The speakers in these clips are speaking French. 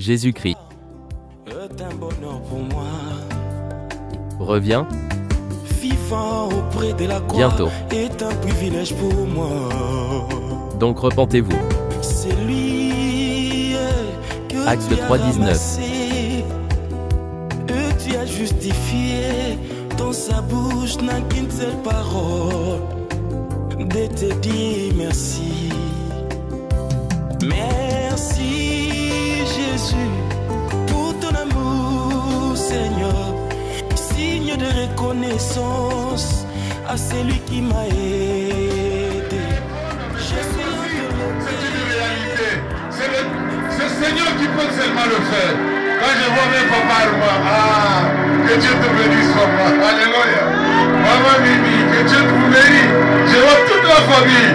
Jésus-Christ revient bientôt. Est un privilège pour moi. Donc repentez-vous. C'est lui que Acte tu as 3:19. ramassé, que tu as justifié. Dans sa bouche n'a qu'une seule parole, de te dire merci. Merci Jésus pour ton amour, Seigneur. Signe de reconnaissance à celui qui m'a aidé. Je suis C'est une réalité. C'est le Seigneur qui peut seulement le faire. Quand je vois mes papas et moi, que Dieu te bénisse, papa. Alléluia. Maman Mimi, que Dieu te bénisse. Je vois toute la famille.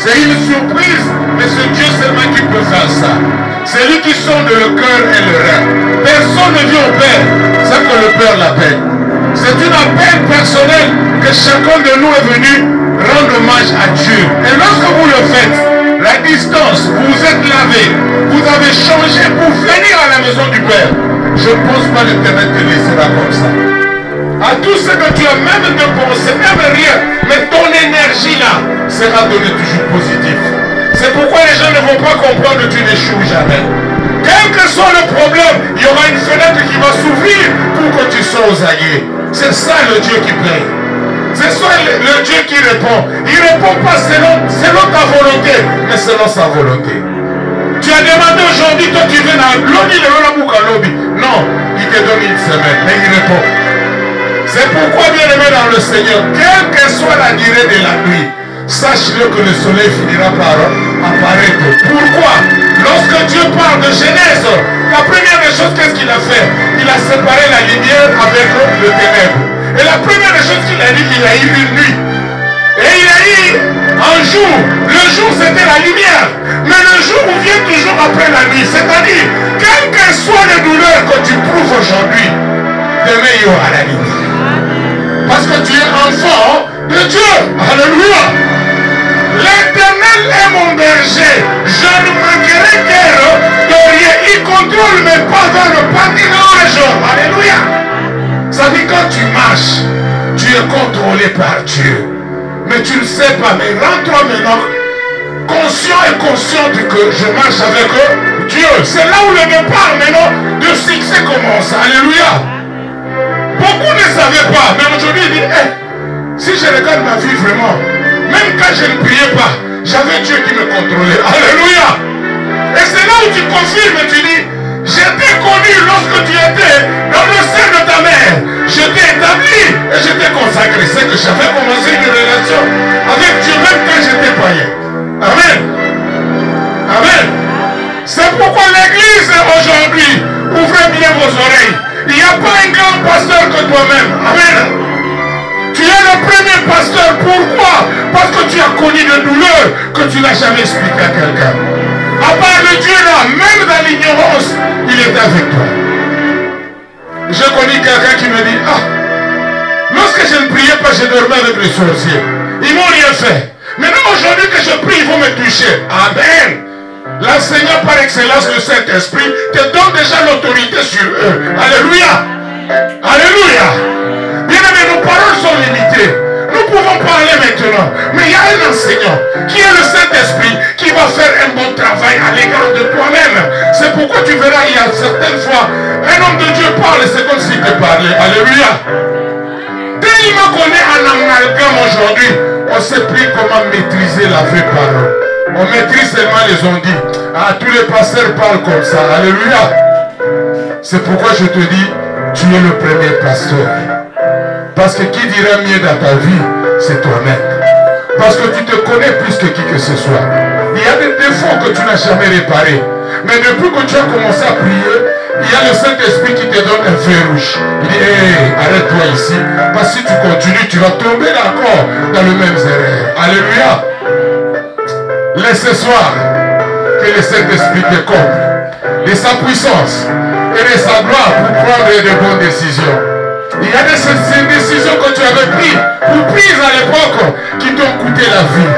C'est une surprise, mais c'est Dieu seulement qui peut faire ça. C'est lui qui sonde le cœur et le rein. Personne ne vient au Père sans que le Père l'appelle. C'est une appel personnelle que chacun de nous est venu rendre hommage à Dieu. Et lorsque vous le faites, la distance, vous vous êtes lavé, vous avez changé pour venir à la maison du Père. Je ne pense pas l'Éternel te laissera comme ça. À tout ce que tu as même dépensé, même rien, mais ton énergie là sera donnée toujours positive. C'est pourquoi les gens ne vont pas comprendre que tu n'échoues jamais. Quel que soit le problème, il y aura une fenêtre qui va s'ouvrir pour que tu sois aux aguets. C'est ça le Dieu qui paye. C'est ça le Dieu qui répond. Il ne répond pas selon ta volonté, mais selon sa volonté. Tu as demandé aujourd'hui, toi tu viens à l'Oni, le non, il te donne une semaine, mais il répond. C'est pourquoi, bien aimé dans le Seigneur, quelle que soit la durée de la nuit, sache-le que le soleil finira par apparaître. Pourquoi? Lorsque Dieu parle de Genèse, la première des choses, qu'est-ce qu'il a fait? Il a séparé la lumière avec le ténèbre. Et la première des choses qu'il a dit, il a eu une nuit. Et il a eu un jour. Le jour, c'était la lumière. Mais le jour vient toujours après la nuit. C'est-à-dire, quelles que soient les douleurs que tu prouves aujourd'hui, demain, il y aura la lumière. Parce que tu es enfant de Dieu. Alléluia. L'Éternel est mon berger. Je ne manquerai guère de rien. Il contrôle mes pas dans le pâturage. Alléluia. Ça dit quand tu marches, tu es contrôlé par Dieu. Mais tu ne sais pas. Mais rends-toi maintenant conscient et consciente que je marche avec Dieu. C'est là où le départ maintenant de succès commence. Alléluia. Beaucoup ne savaient pas, mais aujourd'hui ils disent, si je regarde ma vie vraiment, même quand je ne priais pas, j'avais Dieu qui me contrôlait. Alléluia. Et c'est là où tu confirmes et tu dis, je t'ai connu lorsque tu étais dans le sein de ta mère. Je t'ai établi et je t'ai consacré. C'est que j'avais commencé une relation avec Dieu même quand j'étais païen. Amen. Amen. C'est pourquoi l'église aujourd'hui, ouvrez bien vos oreilles. Il n'y a pas un grand pasteur que toi-même. Amen. Tu es le premier pasteur. Pourquoi? Parce que tu as connu des douleurs que tu n'as jamais expliqué à quelqu'un. À part le Dieu là, même dans l'ignorance, il est avec toi. J'ai connu quelqu'un qui me dit, lorsque je ne priais pas, je dormais avec les sorciers. Ils m'ont rien fait. Maintenant aujourd'hui que je prie, ils vont me toucher. Amen. L'enseignant par excellence, le Saint-Esprit, te donne déjà l'autorité sur eux. Alléluia. Alléluia. Bien aimé, nos paroles sont limitées. Nous pouvons parler maintenant. Mais il y a un enseignant qui est le Saint-Esprit qui va faire un bon travail à l'égard de toi-même. C'est pourquoi tu verras, il y a certaines fois, un homme de Dieu parle, c'est comme s'il te parlait. Alléluia. Tellement qu'on est en amalgame aujourd'hui, on ne sait plus comment maîtriser la vraie parole. On maîtrise seulement les ondits. Tous les pasteurs parlent comme ça. Alléluia. C'est pourquoi je te dis, tu es le premier pasteur. Parce que qui dira mieux dans ta vie, c'est toi-même. Parce que tu te connais plus que qui que ce soit. Il y a des défauts que tu n'as jamais réparés. Mais depuis que tu as commencé à prier, il y a le Saint-Esprit qui te donne un feu rouge. Il dit, arrête-toi ici. Parce que si tu continues, tu vas tomber encore dans le même erreur. Alléluia. Laisse ce soir que le Saint-Esprit te comble de sa puissance et de sa gloire pour prendre de bonnes décisions. Il y a des décisions que tu avais prises à l'époque qui t'ont coûté la vie.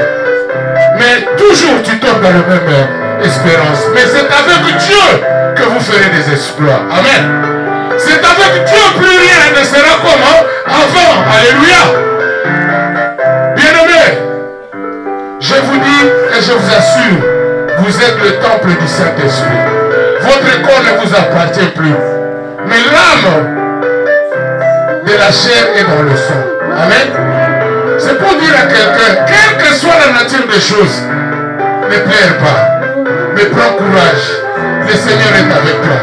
Mais toujours tu tombes dans le même espérance. Mais c'est avec Dieu que vous ferez des exploits. Amen. C'est avec Dieu, plus rien ne sera comment avant. Alléluia. Bien-aimés, je vous dis et je vous assure, vous êtes le temple du Saint-Esprit. Votre corps ne vous appartient plus. Mais l'âme de la chair est dans le sang. Amen. C'est pour dire à quelqu'un, quelle que soit la nature des choses, ne pleure pas, mais prends courage. Le Seigneur est avec toi.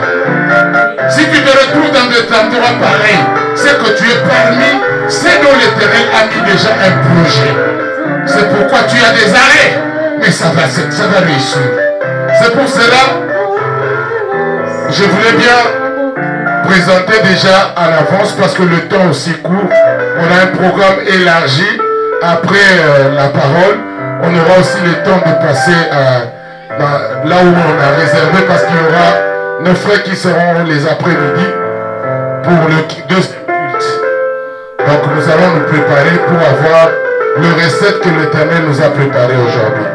Si tu te retrouves dans des endroits pareils, c'est que tu es parmi ceux dont l'Éternel a mis déjà un projet. C'est pourquoi tu as des arrêts, mais ça va réussir. C'est pour cela, je voulais bien présenter déjà en avance, parce que le temps aussi court. On a un programme élargi. Après la parole, on aura aussi le temps de passer là où on a réservé, parce qu'il y aura nos frères qui seront les après-midi pour le deuxième culte. Donc nous allons nous préparer pour avoir le recette que l'Éternel nous a préparé aujourd'hui.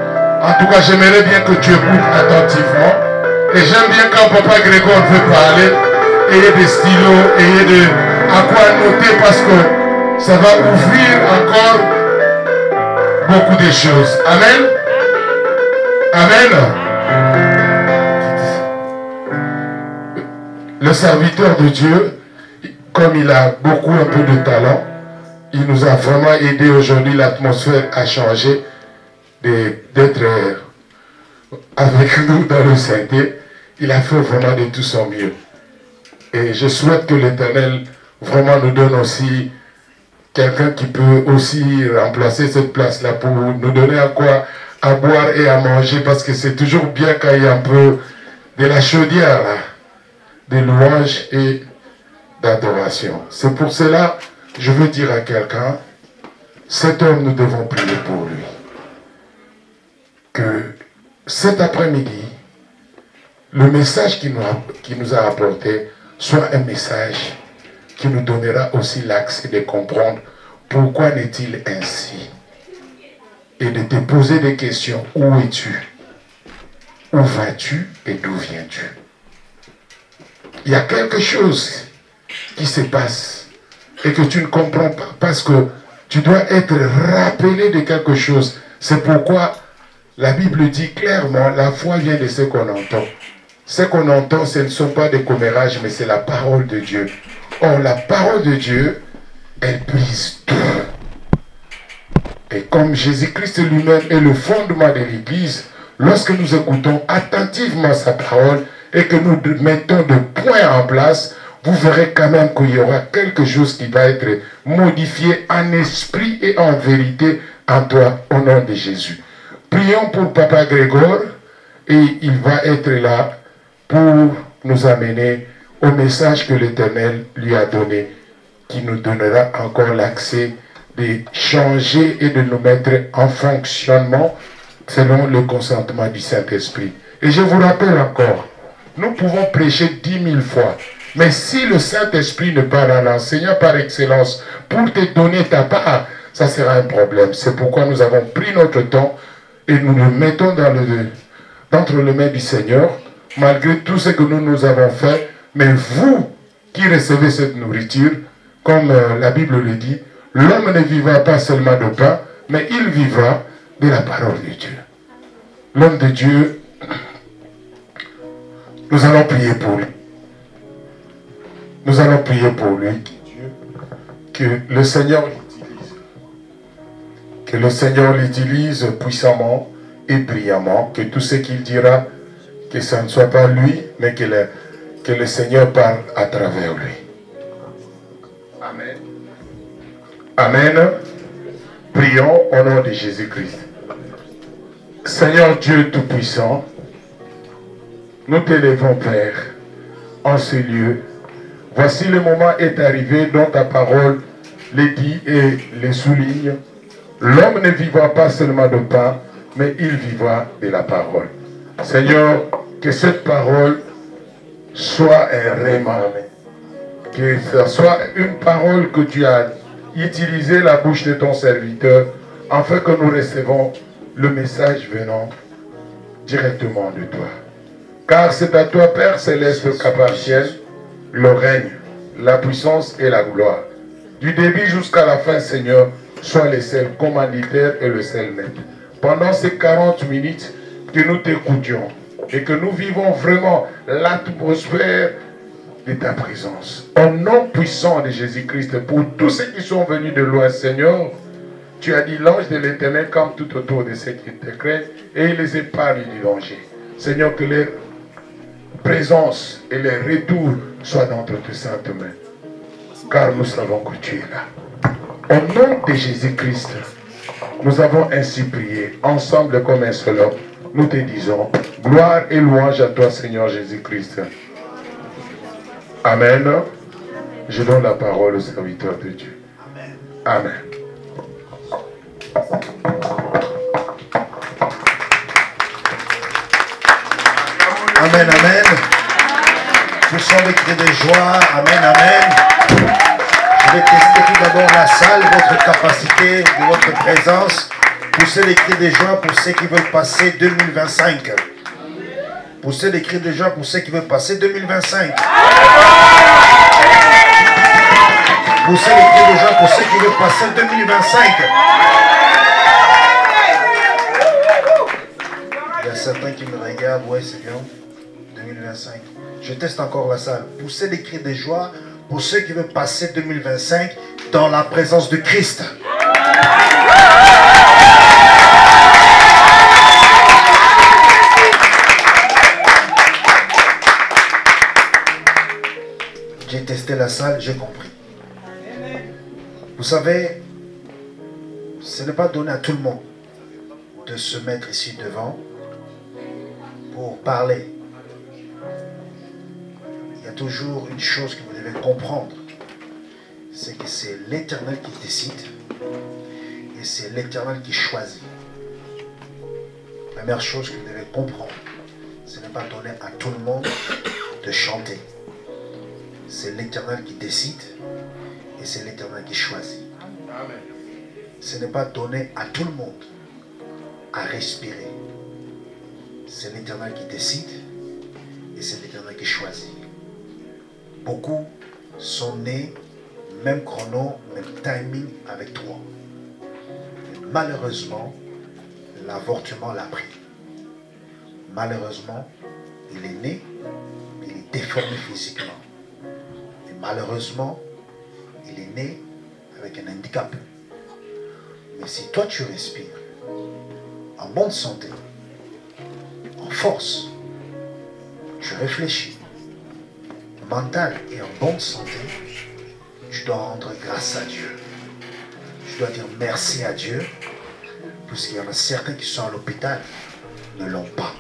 En tout cas, j'aimerais bien que tu écoutes attentivement. Et j'aime bien quand Papa Grégoire veut parler, ayez des stylos, ayez à quoi noter, parce que ça va ouvrir encore beaucoup de choses. Amen. Amen. Le serviteur de Dieu, comme il a beaucoup un peu de talent, il nous a vraiment aidé aujourd'hui. L'atmosphère a changé d'être avec nous dans le synthé. Il a fait vraiment de tout son mieux. Et je souhaite que l'Éternel vraiment nous donne aussi quelqu'un qui peut aussi remplacer cette place-là pour nous donner à quoi à boire et à manger, parce que c'est toujours bien quand il y a un peu de la chaudière, de louange et d'adoration. C'est pour cela, je veux dire à quelqu'un, cet homme, nous devons prier pour lui. Que cet après-midi, le message qu'il nous a apporté soit un message qui nous donnera aussi l'accès de comprendre pourquoi n'est-il ainsi. Et de te poser des questions. Où es-tu? Où vas-tu et d'où viens-tu? Il y a quelque chose qui se passe et que tu ne comprends pas, parce que tu dois être rappelé de quelque chose. C'est pourquoi la Bible dit clairement, la foi vient de ce qu'on entend. Ce qu'on entend, ce ne sont pas des commérages, mais c'est la parole de Dieu. Or, la parole de Dieu, elle brise tout. Et comme Jésus-Christ lui-même est le fondement de l'Église, lorsque nous écoutons attentivement sa parole et que nous mettons de points en place, vous verrez quand même qu'il y aura quelque chose qui va être modifié en esprit et en vérité en toi, au nom de Jésus. Prions pour Papa Grégoire, et il va être là pour nous amener au message que l'Éternel lui a donné, qui nous donnera encore l'accès de changer et de nous mettre en fonctionnement selon le consentement du Saint-Esprit. Et je vous rappelle encore, nous pouvons prêcher 10 000 fois, mais si le Saint-Esprit ne parle à l'enseignant par excellence pour te donner ta part, ça sera un problème. C'est pourquoi nous avons pris notre temps et nous le mettons entre les mains du Seigneur, malgré tout ce que nous avons fait. Mais vous qui recevez cette nourriture, comme la Bible le dit, l'homme ne vivra pas seulement de pain, mais il vivra de la parole de Dieu. L'homme de Dieu, nous allons prier pour lui. Nous allons prier pour lui. Que le Seigneur l'utilise. Que le Seigneur l'utilise puissamment et brillamment. Que tout ce qu'il dira, que ça ne soit pas lui, mais que le Seigneur parle à travers lui. Amen. Amen. Prions au nom de Jésus-Christ. Seigneur Dieu Tout-Puissant, nous t'élèvons, Père, en ce lieu. Voici le moment est arrivé dont ta parole les dit et les souligne. L'homme ne vivra pas seulement de pain, mais il vivra de la parole. Seigneur, que cette parole soit un réma, que ce soit une parole que tu as utilisée la bouche de ton serviteur, afin que nous recevons le message venant directement de toi. Car c'est à toi, Père Céleste, qu'appartiennent le règne, la puissance et la gloire. Du début jusqu'à la fin, Seigneur, sois le seul commanditaire et le seul maître. Pendant ces 40 minutes, que nous t'écoutions et que nous vivons vraiment l'atmosphère de ta présence. Au nom puissant de Jésus-Christ, pour tous ceux qui sont venus de loin, Seigneur, tu as dit l'ange de l'Éternel campe tout autour de ceux qui te craignent et il les épargne du danger. Seigneur, que leur présence et leur retour soient dans tes saintes mains. Car nous savons que tu es là. Au nom de Jésus-Christ, nous avons ainsi prié, ensemble comme un seul homme. Nous te disons, gloire et louange à toi, Seigneur Jésus-Christ. Amen. Je donne la parole au serviteur de Dieu. Amen. Amen, amen. Poussons les cris de joie. Amen, amen. Je vais tester tout d'abord la salle, votre capacité, de votre présence. Poussez les cris de joie pour ceux qui veulent passer 2025. Poussez les cris de joie pour ceux qui veulent passer 2025. Poussez les cris de joie pour ceux qui veulent passer 2025. Il y a certains qui me regardent, ouais c'est bien, 2025. Je teste encore la salle. Poussez les cris de joie pour ceux qui veulent passer 2025 dans la présence de Christ. J'ai testé la salle, j'ai compris. Vous savez, ce n'est pas donné à tout le monde de se mettre ici devant pour parler. Il y a toujours une chose que vous devez comprendre, c'est que c'est l'Éternel qui décide et c'est l'Éternel qui choisit. La première chose que vous devez comprendre, ce n'est pas donné à tout le monde de chanter. C'est l'Éternel qui décide et c'est l'Éternel qui choisit. Amen. Ce n'est pas donné à tout le monde à respirer. C'est l'Éternel qui décide et c'est l'Éternel qui choisit. Beaucoup sont nés, même chrono, même timing avec toi. Et malheureusement, l'avortement l'a pris. Malheureusement, il est né, il est déformé physiquement. Et malheureusement, il est né avec un handicap. Mais si toi tu respires en bonne santé, en force, tu réfléchis, mental et en bonne santé, tu dois rendre grâce à Dieu. Tu dois dire merci à Dieu, puisqu'il y en a certains qui sont à l'hôpital, ne l'ont pas.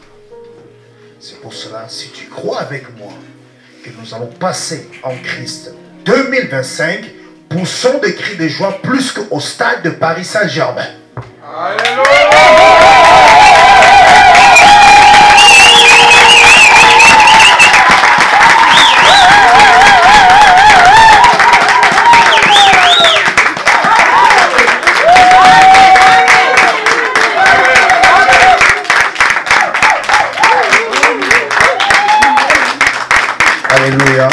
C'est pour cela, si tu crois avec moi que nous allons passer en Christ 2025, poussons des cris de joie plus qu'au stade de Paris Saint-Germain. Alléluia.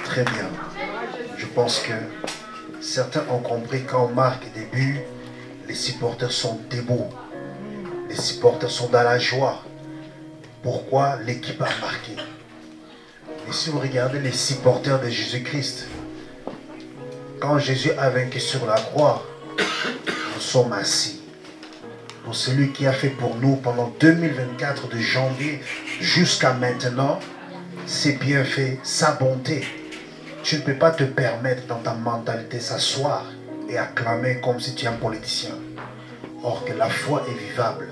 Très bien. Je pense que certains ont compris quand on marque des buts, les supporters sont debout. Les supporters sont dans la joie. Pourquoi l'équipe a marqué? Et si vous regardez les supporters de Jésus-Christ, quand Jésus a vaincu sur la croix, nous sommes assis. Pour celui qui a fait pour nous pendant 2024 de janvier jusqu'à maintenant, ses bienfaits, sa bonté. Tu ne peux pas te permettre dans ta mentalité s'asseoir et acclamer comme si tu es un politicien. Or que la foi est vivable.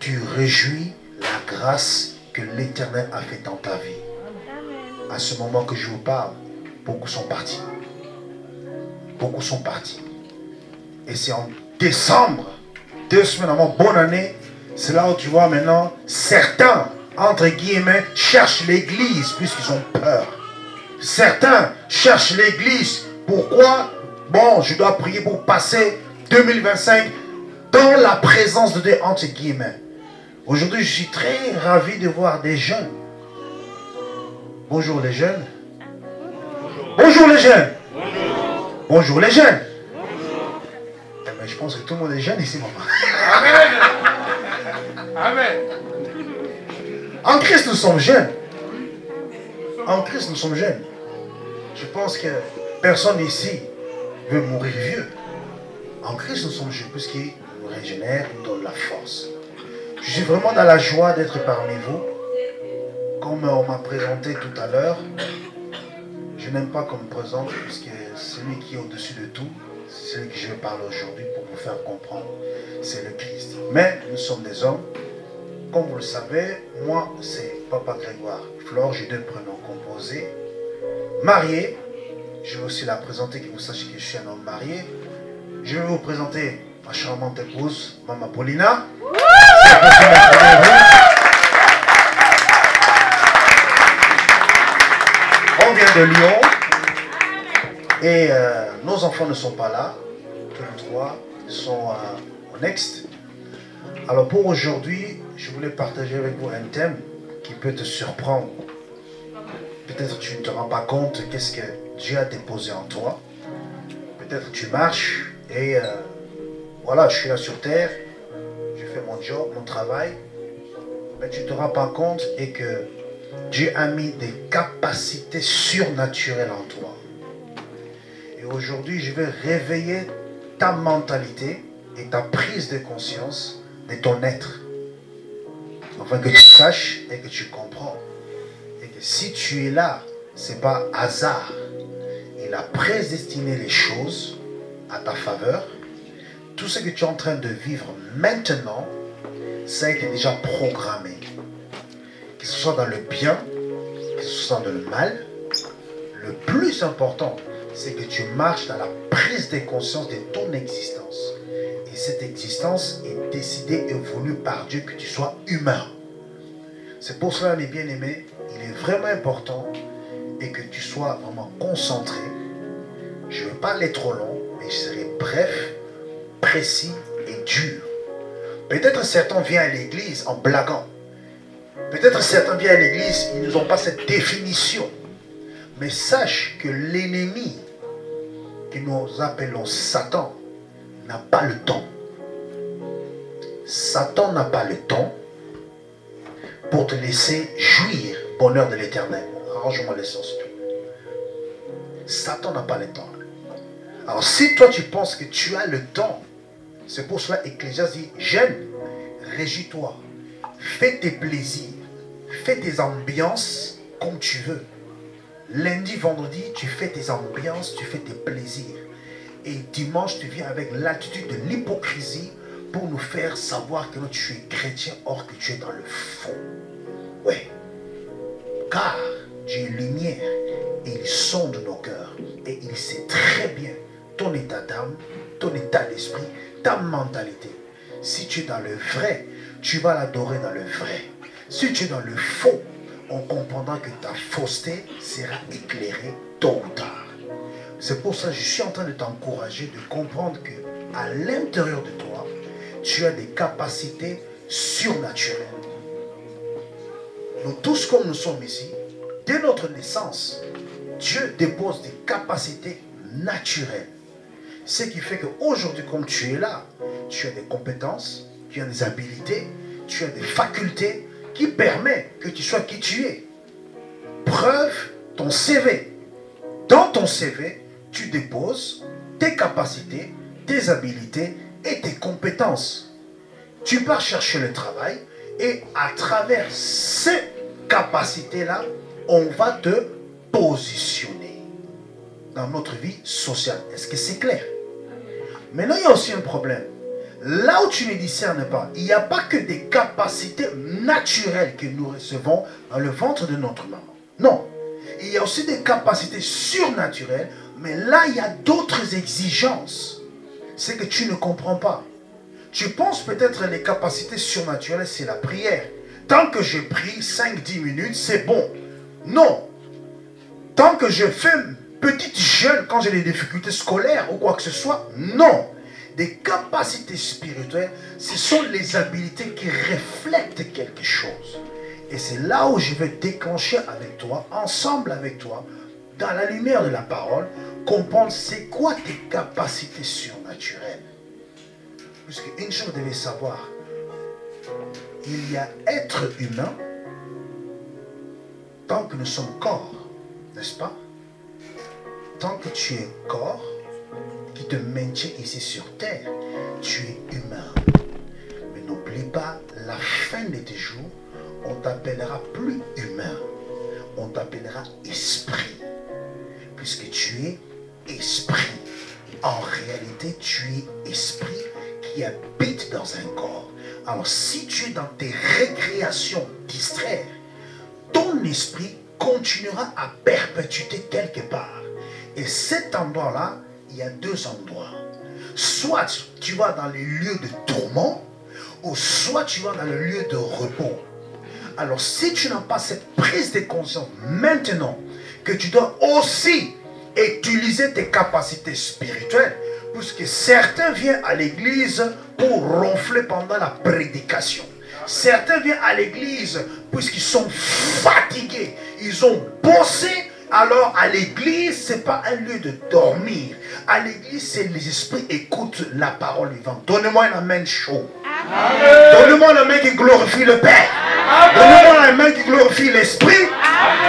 Tu réjouis la grâce que l'Éternel a fait dans ta vie. À ce moment que je vous parle, beaucoup sont partis. Beaucoup sont partis. Et c'est en décembre, 2 semaines avant, bonne année, c'est là où tu vois maintenant certains, entre guillemets, cherchent l'église puisqu'ils ont peur. Certains cherchent l'église. Pourquoi? Bon, je dois prier pour passer 2025 dans la présence de Dieu, entre guillemets. Aujourd'hui, je suis très ravi de voir des jeunes. Bonjour les jeunes. Bonjour les jeunes. Bonjour les jeunes. Eh ben, je pense que tout le monde est jeune ici, maman. Amen. Amen. En Christ, nous sommes jeunes. En Christ, nous sommes jeunes. Je pense que personne ici veut mourir vieux. En Christ, nous sommes jeunes, puisqu'il nous régénère, nous donne la force. Je suis vraiment dans la joie d'être parmi vous. Comme on m'a présenté tout à l'heure, je n'aime pas qu'on me présente, puisque celui qui est au-dessus de tout, c'est celui que je vais parler aujourd'hui pour vous faire comprendre, c'est le Christ. Mais nous sommes des hommes. Comme vous le savez, moi, c'est Papa Grégoire Flore, j'ai 2 prénoms composés. Marié, je vais aussi la présenter, que vous sachiez que je suis un homme marié. Je vais vous présenter ma charmante épouse, Maman Paulina. On vient de Lyon. Et nos enfants ne sont pas là. Tous les 3 sont au Next. Alors pour aujourd'hui, je voulais partager avec vous un thème qui peut te surprendre. Peut-être tu ne te rends pas compte qu'est-ce que Dieu a déposé en toi. Peut-être tu marches et voilà, je suis là sur terre, je fais mon job, mon travail, mais tu ne te rends pas compte et que Dieu a mis des capacités surnaturelles en toi. Et aujourd'hui, je vais réveiller ta mentalité et ta prise de conscience de ton être. Afin que tu saches et que tu comprends. Et que si tu es là, ce n'est pas hasard. Il a prédestiné les choses à ta faveur. Tout ce que tu es en train de vivre maintenant, ça a été déjà programmé. Que ce soit dans le bien, que ce soit dans le mal, le plus important, c'est que tu marches dans la prise de conscience de ton existence. Et cette existence est décidée et voulue par Dieu que tu sois humain. C'est pour cela, mes bien-aimés, il est vraiment important et que tu sois vraiment concentré. Je ne vais pas aller trop long, mais je serai bref, précis et dur. Peut-être certains viennent à l'église en blaguant. Peut-être certains viennent à l'église, ils n'ont pas cette définition. Mais sache que l'ennemi que nous appelons Satan n'a pas le temps. Satan n'a pas le temps pour te laisser jouir bonheur de l'éternel. Arrange-moi le sens. Satan n'a pas le temps. Alors si toi tu penses que tu as le temps, c'est pour cela Ecclésiaste dit, jeune, régis-toi, fais tes plaisirs, fais tes ambiances comme tu veux. Lundi, vendredi, tu fais tes ambiances, tu fais tes plaisirs. Et dimanche, tu viens avec l'attitude de l'hypocrisie pour nous faire savoir que tu es chrétien, or que tu es dans le faux. Oui. Car Dieu est lumière et il sonde nos cœurs. Et il sait très bien ton état d'âme, ton état d'esprit, ta mentalité. Si tu es dans le vrai, tu vas l'adorer dans le vrai. Si tu es dans le faux, on comprendra que ta fausseté sera éclairée tôt ou tard. C'est pour ça que je suis en train de t'encourager de comprendre que à l'intérieur de toi, tu as des capacités surnaturelles. Nous tous comme nous sommes ici, dès notre naissance, Dieu dépose des capacités naturelles. Ce qui fait qu'aujourd'hui, comme tu es là, tu as des compétences, tu as des habilités, tu as des facultés qui permettent que tu sois qui tu es. Preuve, ton CV. Dans ton CV, tu déposes tes capacités, tes habilités et tes compétences. Tu pars chercher le travail et à travers ces capacités-là, on va te positionner dans notre vie sociale. Est-ce que c'est clair? Maintenant, il y a aussi un problème. Là où tu ne discernes pas, il n'y a pas que des capacités naturelles que nous recevons dans le ventre de notre maman. Non. Il y a aussi des capacités surnaturelles, mais là, il y a d'autres exigences. C'est que tu ne comprends pas. Tu penses peut-être les capacités surnaturelles, c'est la prière. Tant que je prie 5-10 minutes, c'est bon. Non. Tant que je fais petite jeûne quand j'ai des difficultés scolaires ou quoi que ce soit, non. Des capacités spirituelles, ce sont les habiletés qui reflètent quelque chose. Et c'est là où je vais déclencher avec toi, ensemble avec toi, dans la lumière de la parole, comprendre c'est quoi tes capacités surnaturelles. Parce qu'une chose, vous devez savoir, il y a être humain tant que nous sommes corps, n'est-ce pas? Tant que tu es corps qui te maintient ici sur terre, tu es humain. Mais n'oublie pas, la fin de tes jours, on t'appellera plus humain, on t'appellera esprit, puisque tu es esprit. En réalité, tu es esprit qui habite dans un corps. Alors si tu es dans tes récréations distraire, ton esprit continuera à perpétuer quelque part. Et cet endroit-là, il y a deux endroits. Soit tu vas dans les lieux de tourment, ou soit tu vas dans le lieu de repos. Alors si tu n'as pas cette prise de conscience maintenant, que tu dois aussi utiliser tes capacités spirituelles, puisque certains viennent à l'église pour ronfler pendant la prédication. Certains viennent à l'église puisqu'ils sont fatigués, ils ont bossé. Alors à l'église, ce n'est pas un lieu de dormir. À l'église, c'est les esprits écoutent la parole vivante. Donnez-moi un amen chaud. Donnez-moi un amen qui glorifie le Père. Donnez-moi un amen qui glorifie l'Esprit.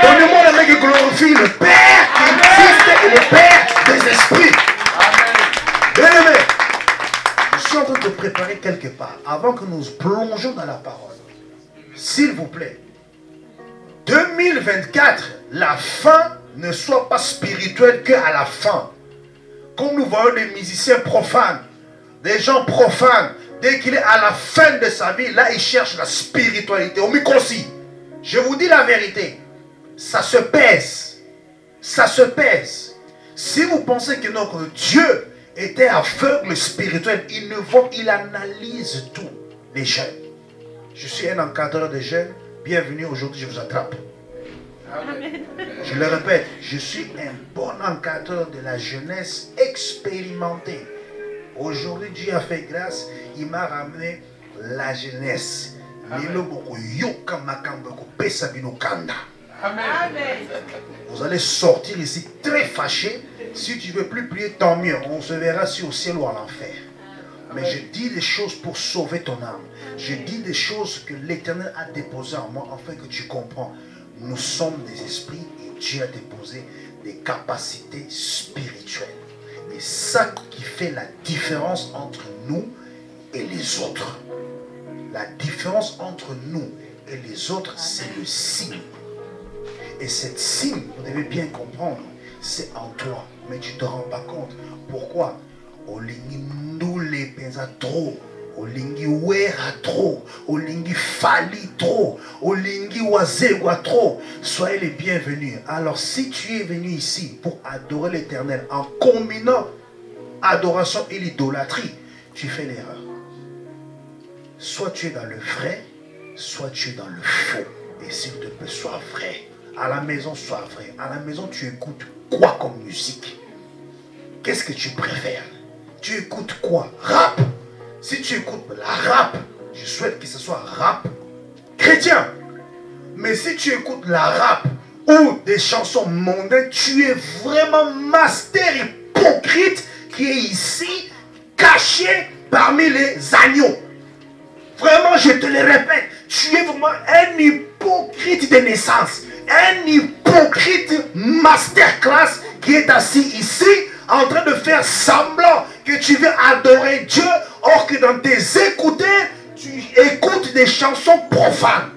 Donnez-moi un amen qui glorifie le Père qui existe et le Père des esprits. Bien-aimé, je suis en train de te préparer quelque part avant que nous plongeons dans la parole. S'il vous plaît, 2024, la fin ne soit pas spirituelle qu'à la fin. Comme nous voyons des musiciens profanes, des gens profanes, dès qu'il est à la fin de sa vie, là il cherche la spiritualité. Au micro-ci, je vous dis la vérité, ça se pèse. Ça se pèse. Si vous pensez que notre Dieu était aveugle spirituel, il analyse tout. Les jeunes. Je suis un encadreur de jeunes. Bienvenue, aujourd'hui je vous attrape. Amen. Je le répète, je suis un bon encadreur de la jeunesse expérimentée. Aujourd'hui Dieu a fait grâce, il m'a ramené la jeunesse. Amen. Vous allez sortir ici très fâché. Si tu ne veux plus prier, tant mieux. On se verra si au ciel ou en enfer. Mais je dis des choses pour sauver ton âme. Je dis des choses que l'Éternel a déposées en moi afin que tu comprends. Nous sommes des esprits et Dieu a déposé des capacités spirituelles. Et ça qui fait la différence entre nous et les autres. La différence entre nous et les autres, c'est le signe. Et cette signe, vous devez bien comprendre, c'est en toi. Mais tu ne te rends pas compte. Pourquoi? Olingi ndule penza trop. Olingi wera trop. Olingi fali trop. Olingi wazegwa trop. Soyez les bienvenus. Alors si tu es venu ici pour adorer l'Éternel en combinant adoration et l'idolâtrie, tu fais l'erreur. Soit tu es dans le vrai, soit tu es dans le faux. Et s'il te plaît, sois vrai. À la maison, sois vrai. À la maison, tu écoutes quoi comme musique? Qu'est-ce que tu préfères? Tu écoutes quoi? Rap? Si tu écoutes la rap, je souhaite que ce soit rap chrétien. Mais si tu écoutes la rap ou des chansons mondaines, tu es vraiment master hypocrite qui est ici, caché parmi les agneaux. Vraiment, je te le répète, tu es vraiment un hypocrite de naissance. Un hypocrite masterclass qui est assis ici en train de faire semblant que tu veux adorer Dieu, or que dans tes écouteurs, tu écoutes des chansons profanes.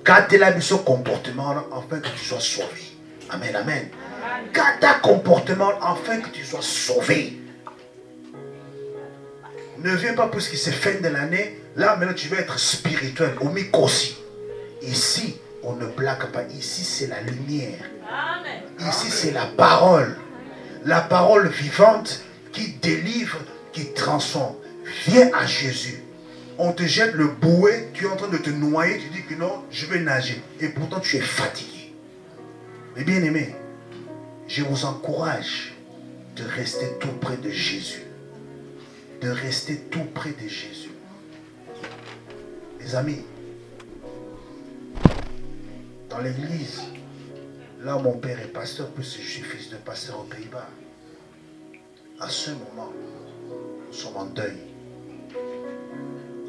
Gardez la mission comportement afin que tu sois sauvé. Amen, amen. Garde ta comportement afin que tu sois sauvé. Ne viens pas parce que c'est fin de l'année, là maintenant tu veux être spirituel, au mikosi. Ici, on ne blague pas. Ici, c'est la lumière. Amen. Ici, c'est la parole. La parole vivante qui délivre, qui transforme. Viens à Jésus. On te jette le bouet, tu es en train de te noyer, tu dis que non, je vais nager. Et pourtant, tu es fatigué. Mais bien aimé, je vous encourage de rester tout près de Jésus. de rester tout près de Jésus. Les amis, dans l'église, là où mon père est pasteur, puisque je suis fils de pasteur aux Pays-Bas, à ce moment, nous sommes en deuil.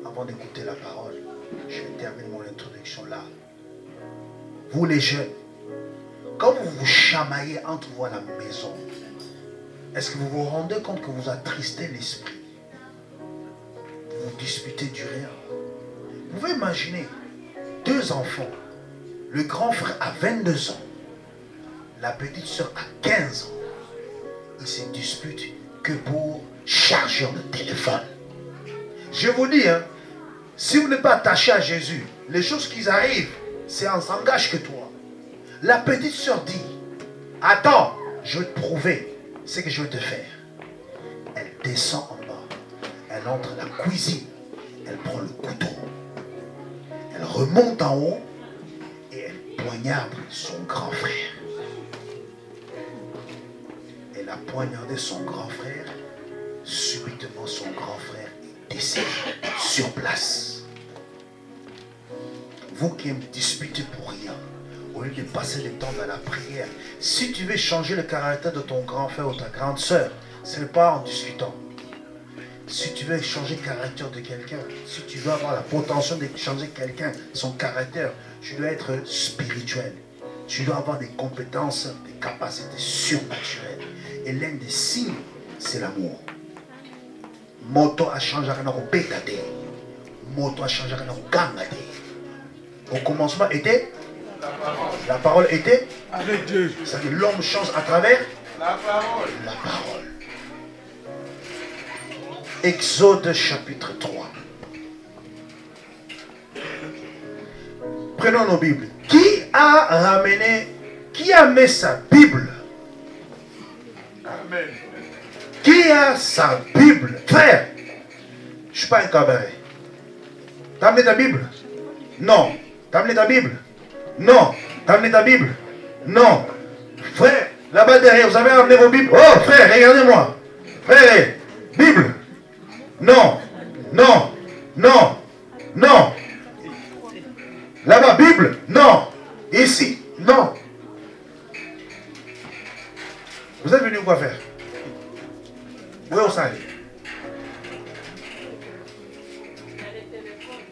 Avant d'écouter la parole, je vais terminer mon introduction là. Vous les jeunes, quand vous vous chamaillez entre vous à la maison, est-ce que vous vous rendez compte que vous attristez l'esprit? Vous disputez du rien. Vous pouvez imaginer 2 enfants. Le grand frère a 22 ans. La petite soeur a 15 ans. Ils se disputent que pour chargeur de téléphone. Je vous dis, hein, si vous n'êtes pas attaché à Jésus, les choses qui arrivent, c'est en s'engage que toi. La petite soeur dit, attends, je vais te prouver ce que je vais te faire. Elle descend en bas, elle entre dans la cuisine, elle prend le couteau, elle remonte en haut et elle poignarde son grand frère. Elle a poignardé son grand frère, subitement son grand frère est décédé sur place. Vous qui me disputez pour rien, au lieu de passer le temps dans la prière, si tu veux changer le caractère de ton grand frère ou ta grande soeur, ce n'est pas en discutant. Si tu veux changer le caractère de quelqu'un, si tu veux avoir la potentiel de changer quelqu'un, son caractère, tu dois être spirituel. Tu dois avoir des compétences, des capacités surnaturelles. Et l'un des signes, c'est l'amour. Moto a changé à notre bétade. Moto a changé à notre gangade. Au commencement était la parole était avec Dieu. C'est-à-dire l'homme change à travers La parole. la parole. Exode chapitre 3. Prenons nos Bibles. Qui a mis sa Bible? Amen. Qui a sa Bible? Frère, je ne suis pas un cabaret. T'as amené ta Bible? Non. T'as amené ta Bible? Non. T'as amené ta Bible? Non. Frère, là-bas derrière, vous avez amené vos Bibles? Oh, frère, regardez-moi. Frère, Bible? Non. Non. Non. Non. Là-bas, Bible? Non. Ici? Non. Vous êtes venu quoi faire? Où est-ce que aller?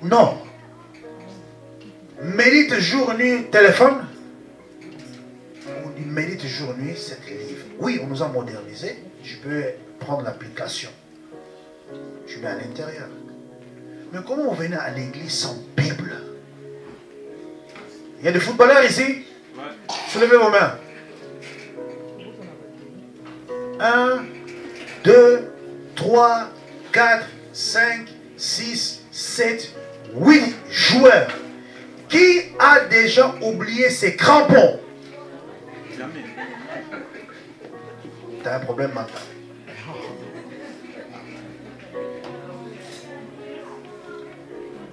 Non. Médite jour-nuit téléphone. Ou médite jour-nuit cet livre. Oui, on nous a modernisé. Je peux prendre l'application. Je mets à l'intérieur. Mais comment vous venez à l'église sans Bible? Il y a des footballeurs ici? Soulevez vos mains. 1, 2, 3, 4, 5, 6, 7, 8 joueurs. Qui a déjà oublié ses crampons? Tu as un problème mental.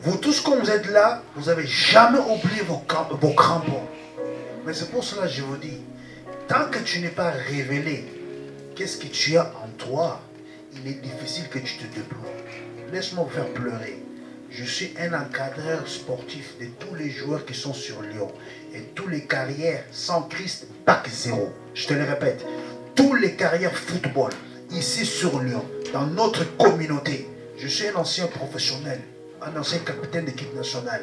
Vous tous, quand vous êtes là, vous n'avez jamais oublié vos crampons. Mais c'est pour cela que je vous dis, tant que tu n'es pas révélé qu'est-ce que tu as en toi, il est difficile que tu te déploies. Laisse-moi vous faire pleurer. Je suis un encadreur sportif de tous les joueurs qui sont sur Lyon. Et toutes les carrières sans Christ, bac 0. Je te le répète. Toutes les carrières football, ici sur Lyon, dans notre communauté. Je suis un ancien professionnel, un ancien capitaine d'équipe nationale.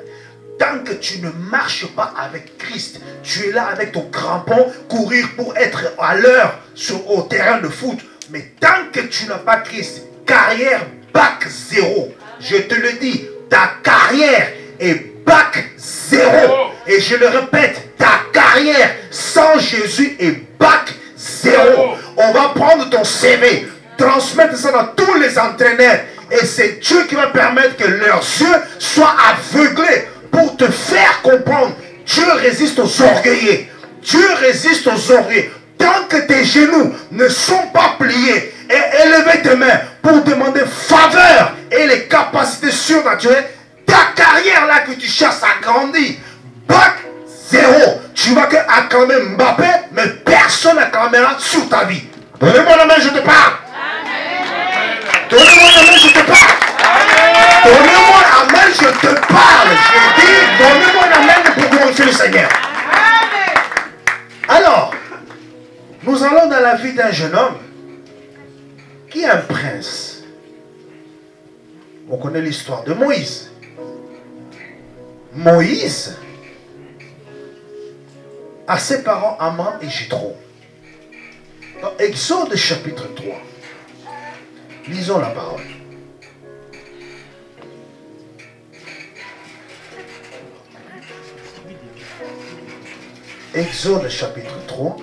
Tant que tu ne marches pas avec Christ, tu es là avec ton crampon, courir pour être à l'heure au terrain de foot. Mais tant que tu n'as pas Christ, carrière bac 0. Je te le dis, ta carrière est bac 0. Et je le répète, ta carrière sans Jésus est bac 0. On va prendre ton CV, transmettre ça dans tous les entraîneurs. Et c'est Dieu qui va permettre que leurs yeux soient aveuglés pour te faire comprendre. Dieu résiste aux orgueilleux. Dieu résiste aux orgueilleux. Tant que tes genoux ne sont pas pliés et élevez tes mains pour demander faveur et les capacités surnaturelles, ta carrière là que tu cherches à grandir, bac 0. Tu vas que acclamer Mbappé, mais personne n'acclamera sur ta vie. Donnez-moi la main, je te parle. Amen. Donnez-moi un amen, je te parle. Donnez-moi un amen, je te parle. J'ai dit, donnez-moi un amen pour glorifier le Seigneur. Alors, nous allons dans la vie d'un jeune homme qui est un prince. On connaît l'histoire de Moïse. Moïse a ses parents Amram et Jéthro. Dans Exode chapitre 3, lisons la parole. Exode chapitre 3.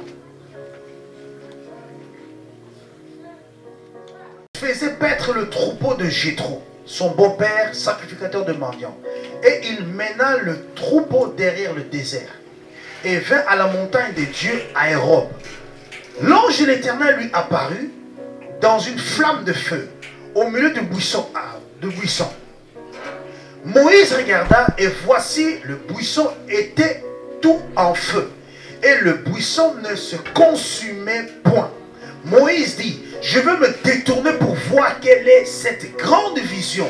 Il faisait paître le troupeau de Jéthro, son beau-père, sacrificateur de mendiants. Et il mena le troupeau derrière le désert et vint à la montagne des dieux à Hérob. L'ange de l'Éternel lui apparut dans une flamme de feu au milieu de buissons. Moïse regarda et voici le buisson était tout en feu et le buisson ne se consumait point. Moïse dit, je veux me détourner pour voir quelle est cette grande vision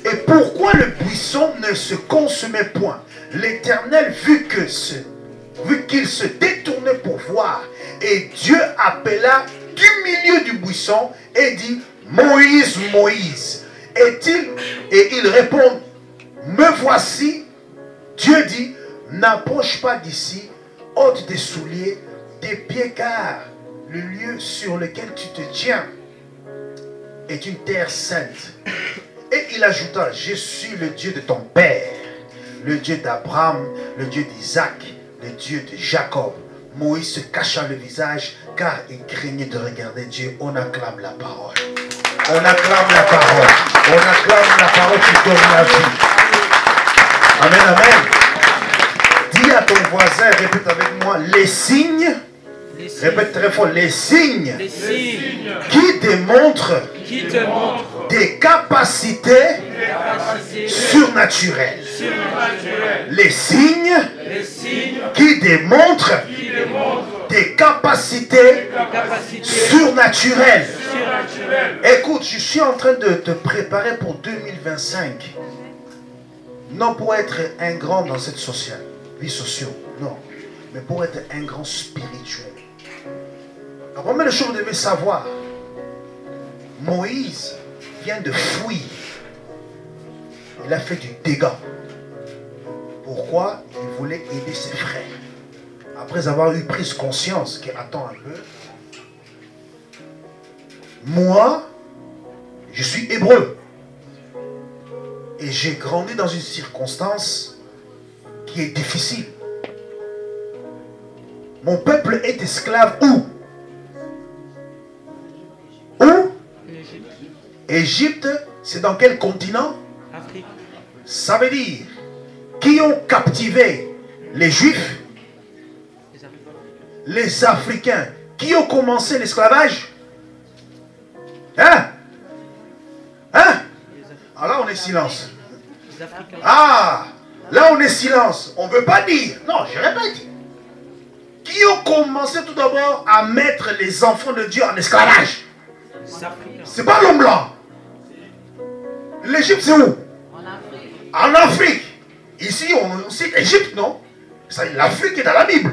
et pourquoi le buisson ne se consumait point. L'Éternel vit qu'il se détournait pour voir, et Dieu appela du milieu du buisson et dit, Moïse, Moïse. Et il répond, me voici. Dieu dit, n'approche pas d'ici, ôte tes souliers, tes pieds, car le lieu sur lequel tu te tiens est une terre sainte. Et il ajouta, je suis le Dieu de ton père, le Dieu d'Abraham, le Dieu d'Isaac, le Dieu de Jacob. Moïse se cacha le visage car il craignait de regarder Dieu. On acclame la parole. On acclame la parole. On acclame la parole qui donne la vie. Amen, amen. Dis à ton voisin, répète avec moi, les signes. Répète très fort, les signes qui démontrent des capacités surnaturelles. Les signes qui démontrent des capacités surnaturelles. Écoute, je suis en train de te préparer pour 2025. Non pour être un grand dans cette vie sociale, non, mais pour être un grand spirituel. La première chose que vous devez savoir, Moïse vient de fuir. Il a fait du dégât. Pourquoi? Il voulait aider ses frères. Après avoir eu prise conscience qu'il attend un peu. Moi, je suis hébreu. Et j'ai grandi dans une circonstance qui est difficile. Mon peuple est esclave où? Où? Égypte, c'est dans quel continent? Afrique. Ça veut dire, qui ont captivé les Juifs? Les Africains. Qui ont commencé l'esclavage? Hein? Hein? Alors là, on est silence. Ah! Là, on est silence. On ne veut pas dire. Non, je répète. Qui ont commencé tout d'abord à mettre les enfants de Dieu en esclavage? C'est pas l'homme blanc. L'Égypte, c'est où? En Afrique. Ici, on cite Égypte, non? L'Afrique est dans la Bible.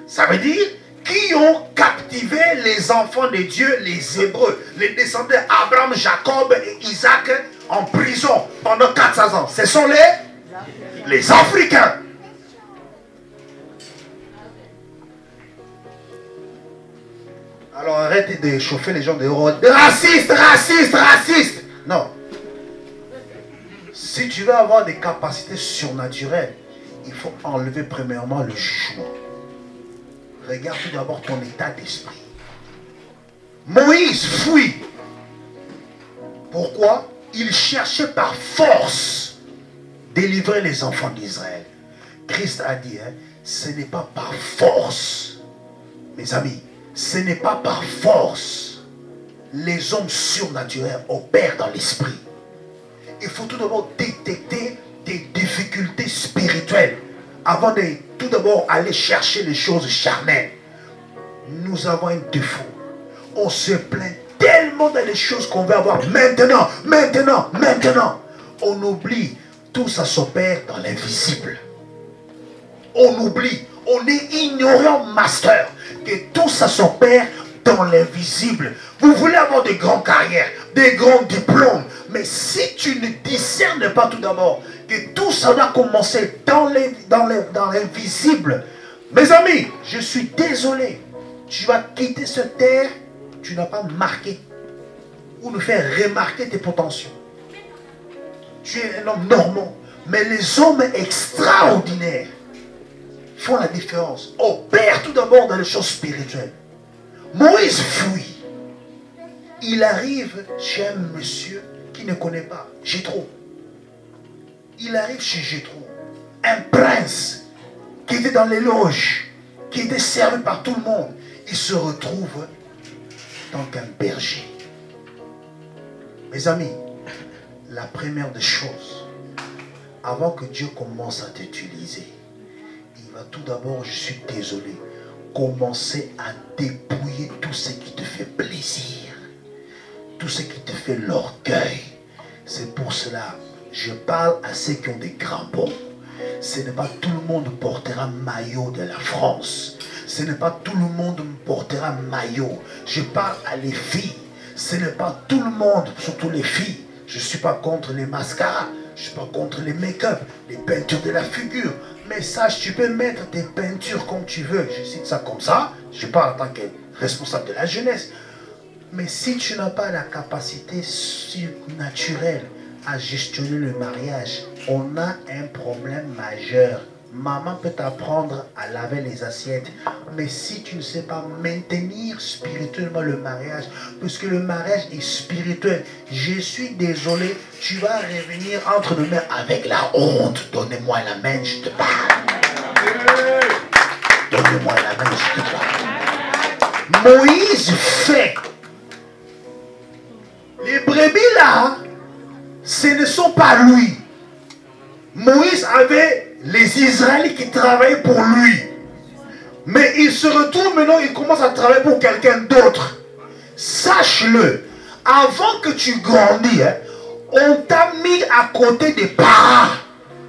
Ça veut dire qui ont captivé les enfants de Dieu, les Hébreux, les descendants d'Abraham, Jacob et Isaac en prison pendant 400 ans. Ce sont les Africains. Alors arrêtez de chauffer les gens de raciste, raciste, raciste. Non. Si tu veux avoir des capacités surnaturelles, il faut enlever premièrement le jugement. Regarde tout d'abord ton état d'esprit. Moïse fuit. Pourquoi? Il cherchait par force délivrer les enfants d'Israël. Christ a dit, hein, ce n'est pas par force. Mes amis, ce n'est pas par force. Les hommes surnaturels opèrent dans l'esprit. Il faut tout d'abord détecter des difficultés spirituelles avant de tout d'abord aller chercher les choses charnelles. Nous avons un défaut. On se plaint tellement dans les choses qu'on veut avoir maintenant, maintenant, maintenant. On oublie, tout ça s'opère dans l'invisible. On oublie, on est ignorant, master, que tout ça s'opère dans l'invisible. Vous voulez avoir de grandes carrières, des grands diplômes, mais si tu ne discernes pas tout d'abord que tout ça doit commencer dans l'invisible, mes amis, je suis désolé, tu vas quitter cette terre, tu n'as pas marqué ou nous faire remarquer tes potentiels. Tu es un homme normal, mais les hommes extraordinaires font la différence. Opère tout d'abord dans les choses spirituelles. Moïse fuit. Il arrive chez un monsieur qui ne connaît pas, Jéthro. Il arrive chez Jéthro, un prince qui était dans les loges, qui était servi par tout le monde. Il se retrouve tant qu'un berger. Mes amis, la première des choses, avant que Dieu commence à t'utiliser, il va tout d'abord, je suis désolé, commencer à dépouiller tout ce qui te fait plaisir, tout ce qui te fait l'orgueil. C'est pour cela, je parle à ceux qui ont des crampons. Ce n'est pas tout le monde portera maillot de la France. Ce n'est pas tout le monde portera maillot. Je parle à les filles. Ce n'est pas tout le monde, surtout les filles. Je ne suis pas contre les mascaras. Je ne suis pas contre les make-up, les peintures de la figure. Mais sache, tu peux mettre tes peintures comme tu veux. Je cite ça comme ça. Je parle en tant que responsable de la jeunesse. Mais si tu n'as pas la capacité surnaturelle à gestionner le mariage, on a un problème majeur. Maman peut t'apprendre à laver les assiettes, mais si tu ne sais pas maintenir spirituellement le mariage, parce que le mariage est spirituel, je suis désolé, tu vas revenir entre nos mains avec la honte. Donnez-moi la main, je te parle. Donnez-moi la main, je te parle. Moïse fait. Les brebis là, ce ne sont pas lui. Moïse avait les Israélites qui travaillaient pour lui. Mais il se retrouve maintenant, il commence à travailler pour quelqu'un d'autre. Sache-le, avant que tu grandis, on t'a mis à côté des parents.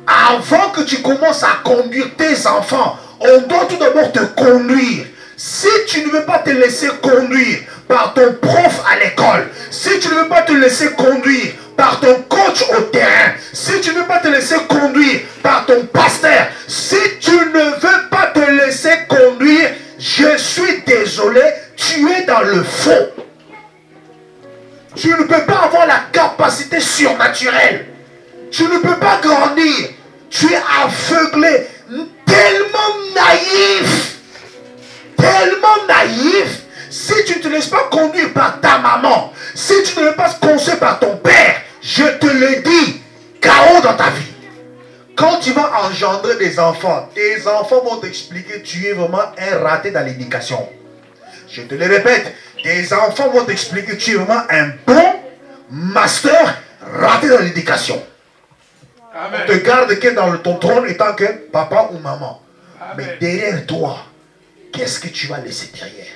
Avant que tu commences à conduire tes enfants, on doit tout d'abord te conduire. Si tu ne veux pas te laisser conduire par ton prof à l'école, si tu ne veux pas te laisser conduire par ton coach au terrain, si tu ne veux pas te laisser conduire par ton pasteur, si tu ne veux pas te laisser conduire, je suis désolé, tu es dans le faux. Tu ne peux pas avoir la capacité surnaturelle. Tu ne peux pas grandir. Tu es aveuglé, tellement naïf. Tellement naïf. Si tu ne te laisses pas conduire par ta maman, si tu ne veux pas conduire par ton père, je te le dis, chaos dans ta vie. Quand tu vas engendrer des enfants, tes enfants vont t'expliquer que tu es vraiment un raté dans l'éducation. Je te le répète, tes enfants vont t'expliquer que tu es vraiment un bon master raté dans l'éducation. On te garde que dans ton trône étant que papa ou maman. Amen. Mais derrière toi, qu'est-ce que tu vas laisser derrière?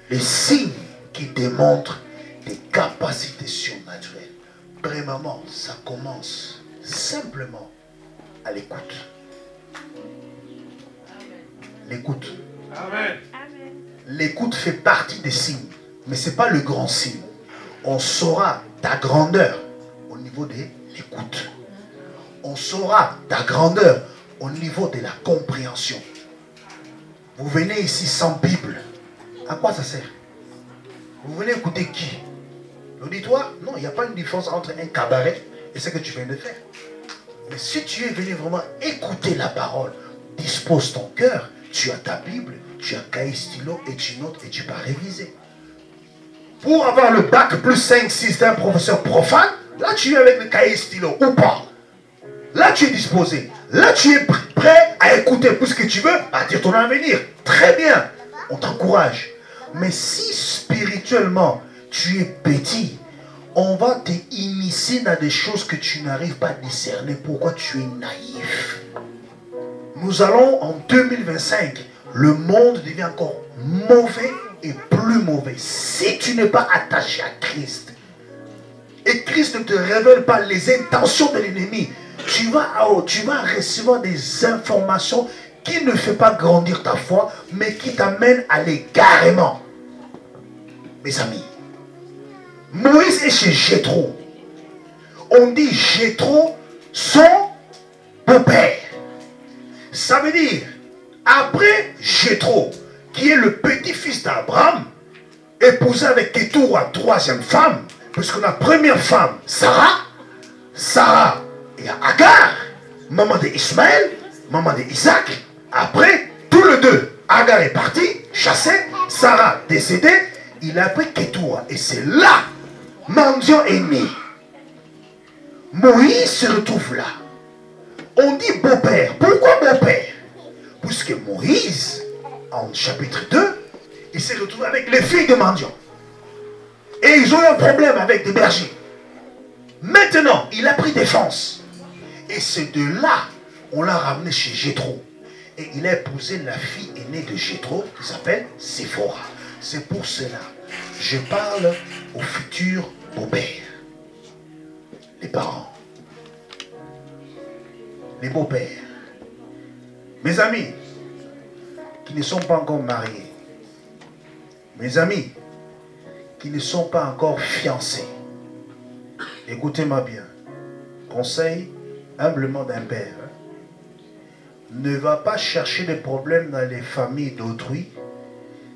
Les signes qui démontrent des capacités surnaturelles. Premièrement, ça commence simplement à l'écoute. L'écoute. L'écoute fait partie des signes, mais ce n'est pas le grand signe. On saura ta grandeur au niveau de l'écoute. On saura ta grandeur au niveau de la compréhension. Vous venez ici sans Bible. À quoi ça sert? Vous venez écouter qui? L'auditoire? Non, il n'y a pas une différence entre un cabaret et ce que tu viens de faire. Mais si tu es venu vraiment écouter la parole, dispose ton cœur, tu as ta Bible, tu as cahier, stylo et tu notes et tu vas réviser. Pour avoir le bac plus 5, 6 d'un professeur profane, là tu es avec le cahier, stylo ou pas. Là tu es disposé. Là tu es prêt à écouter tout ce que tu veux, à dire ton avenir. Très bien, on t'encourage. Mais si spirituellement tu es petit, on va t'initier dans des choses que tu n'arrives pas à discerner. Pourquoi tu es naïf? Nous allons en 2025, le monde devient encore mauvais est plus mauvais. Si tu n'es pas attaché à Christ, et Christ ne te révèle pas les intentions de l'ennemi, tu vas recevoir des informations qui ne font pas grandir ta foi, mais qui t'amènent à l'égarement. Mes amis, Moïse est chez Jéthro. On dit Jéthro, son beau-père. Ça veut dire, après Jéthro, qui est le petit-fils d'Abraham, épousé avec Kétoura, troisième femme, puisque la première femme, Sarah et Agar, maman d'Ismaël, maman d'Isaac. Après, tous les deux, Agar est parti, chassé, Sarah décédée, il a pris Kétoura. Et c'est là, mendiant est né. Moïse se retrouve là. On dit beau-père. Pourquoi beau-père? Puisque Moïse, en chapitre 2, il s'est retrouvé avec les filles de mendiants. Et ils ont eu un problème avec des bergers. Maintenant, il a pris défense. Et c'est de là, on l'a ramené chez Jéthro. Et il a épousé la fille aînée de Jéthro, qui s'appelle Séphora. C'est pour cela, je parle aux futurs beaux-pères. Les parents. Les beaux-pères. Mes amis, qui ne sont pas encore mariés. Mes amis, qui ne sont pas encore fiancés. Écoutez-moi bien. Conseil humblement d'un père. Ne va pas chercher des problèmes dans les familles d'autrui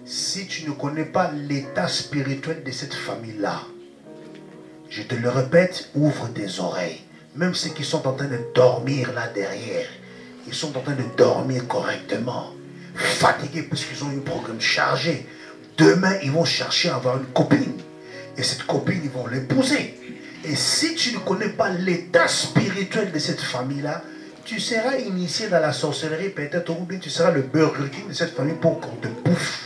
si tu ne connais pas l'état spirituel de cette famille-là. Je te le répète, ouvre tes oreilles. Même ceux qui sont en train de dormir là derrière, ils sont en train de dormir correctement. Fatigués parce qu'ils ont un programme chargé. Demain, ils vont chercher à avoir une copine. Et cette copine, ils vont l'épouser. Et si tu ne connais pas l'état spirituel de cette famille-là, tu seras initié dans la sorcellerie peut-être, ou bien tu seras le Burger King de cette famille pour qu'on te bouffe.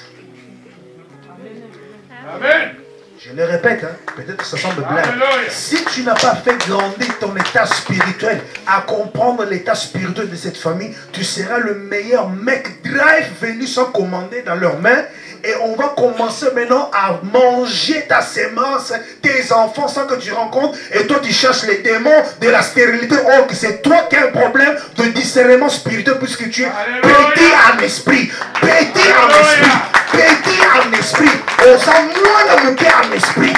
Amen. Je le répète, hein, peut-être que ça semble blague. Si tu n'as pas fait grandir ton état spirituel, à comprendre l'état spirituel de cette famille, tu seras le meilleur mec drive venu sans commander dans leurs mains. Et on va commencer maintenant à manger ta sémence, tes enfants sans que tu rencontres. Et toi tu cherches les démons de la stérilité. Or que c'est toi qui as un problème de discernement spirituel puisque tu es petit en esprit. Petit en esprit. Petit en esprit. On sent moins le père en esprit.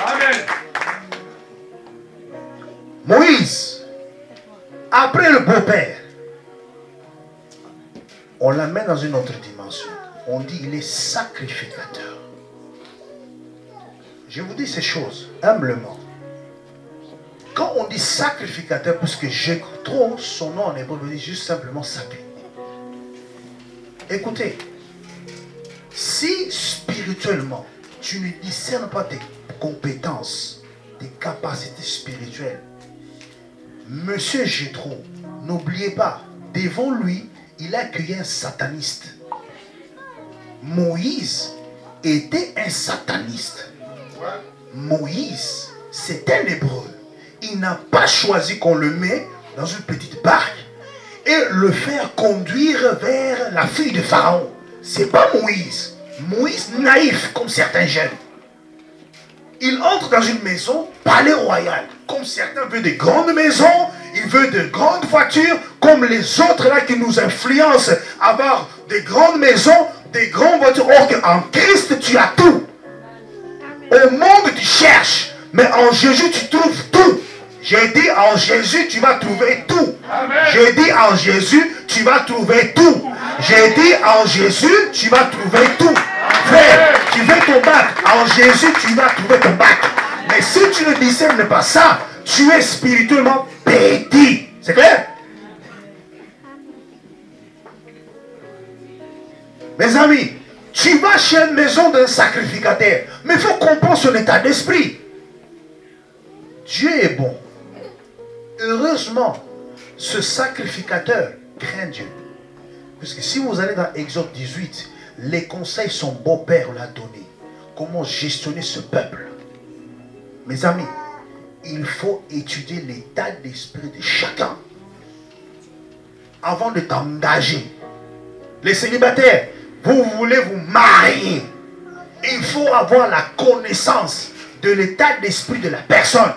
Amen. Moïse, après le beau-père, on l'amène dans une autre dimension. On dit il est sacrificateur. Je vous dis ces choses humblement. Quand on dit sacrificateur, parce que Jéthro, son nom en hébreu veut dire juste simplement sacré. Écoutez, si spirituellement tu ne discernes pas tes compétences, tes capacités spirituelles, Monsieur Jéthro, n'oubliez pas, devant lui, il a accueilli un sataniste. Moïse était un sataniste. Moïse, c'est un hébreu. Il n'a pas choisi qu'on le mette dans une petite barque et le faire conduire vers la fille de Pharaon. C'est pas Moïse. Moïse naïf comme certains jeunes. Il entre dans une maison, palais royal. Comme certains veulent de grandes maisons, il veut de grandes voitures, comme les autres là qui nous influencent à avoir des grandes maisons, des grandes voitures. Or qu'en Christ tu as tout. Au monde tu cherches, mais en Jésus tu trouves tout. J'ai dit en Jésus tu vas trouver tout. J'ai dit en Jésus tu vas trouver tout. J'ai dit en Jésus tu vas trouver tout. Frère, tu veux ton bac, en Jésus tu vas trouver ton bac. Mais si tu ne discernes pas ça, tu es spirituellement petit. C'est clair? Mes amis, tu vas chez une maison d'un sacrificateur, mais il faut comprendre son état d'esprit. Dieu est bon. Heureusement, ce sacrificateur craint Dieu. Parce que si vous allez dans Exode 18, les conseils son beau-père l'a donné. Comment gestionner ce peuple. Mes amis, il faut étudier l'état d'esprit de chacun avant de t'engager. Les célibataires, vous voulez vous marier. Il faut avoir la connaissance de l'état d'esprit de la personne.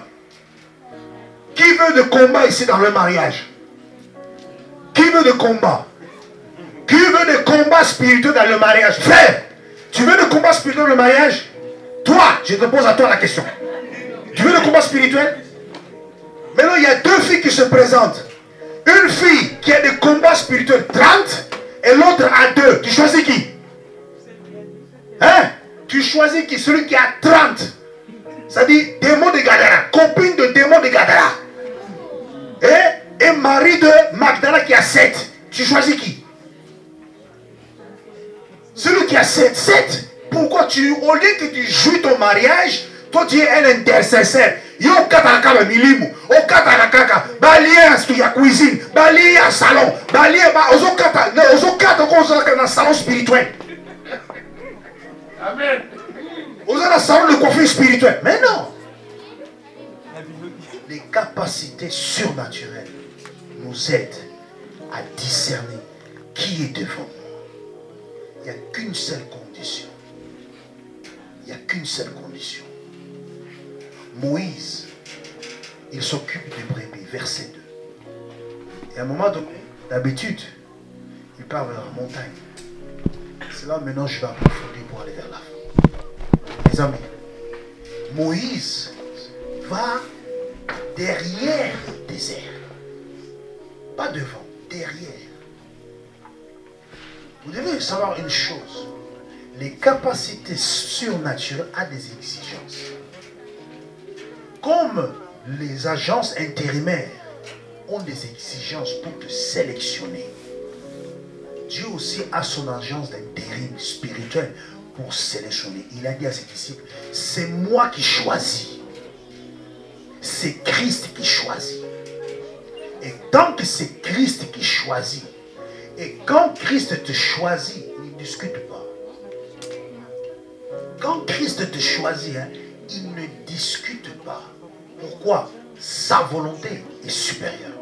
Qui veut de combat ici dans le mariage? Qui veut de combat? Qui veut de combat spirituel dans le mariage? Frère, tu veux de combat spirituel dans le mariage? Toi, je te pose à toi la question. Tu veux de combat spirituel? Maintenant, il y a deux filles qui se présentent. Une fille qui a des combats spirituels 30 et l'autre à 2. Tu choisis qui? Hein? Tu choisis qui? Celui qui a 30. C'est-à-dire démon de Gadara, copine de démon de Gadara. Et mari de Magdala qui a 7. Tu choisis qui? Celui qui a 7. 7. Pourquoi au lieu que tu joues ton mariage, toi tu es un intercesseur. Yo kataraka milimu, o kataraka, balia ya cuisine, balia salon, balia ozokata dans salon spirituel. Amen. Vous avez un salon de coiffure spirituel. Mais non. Les capacités surnaturelles nous aident à discerner qui est devant nous. Il n'y a qu'une seule condition. Il n'y a qu'une seule condition. Moïse, il s'occupe des brebis, verset 2. Et à un moment donné, d'habitude, il part vers la montagne. C'est là maintenant je vais approfondir pour aller vers la fin. Mes amis, Moïse va derrière le désert. Pas devant, derrière. Vous devez savoir une chose. Les capacités surnaturelles ont des exigences. Comme les agences intérimaires ont des exigences pour te sélectionner, Dieu aussi a son agence d'intérim spirituel pour sélectionner. Il a dit à ses disciples, c'est moi qui choisis. C'est Christ qui choisit. Et tant que c'est Christ qui choisit, et quand Christ te choisit, il ne discute pas. Quand Christ te choisit, il ne discute pas. Pourquoi? Sa volonté est supérieure.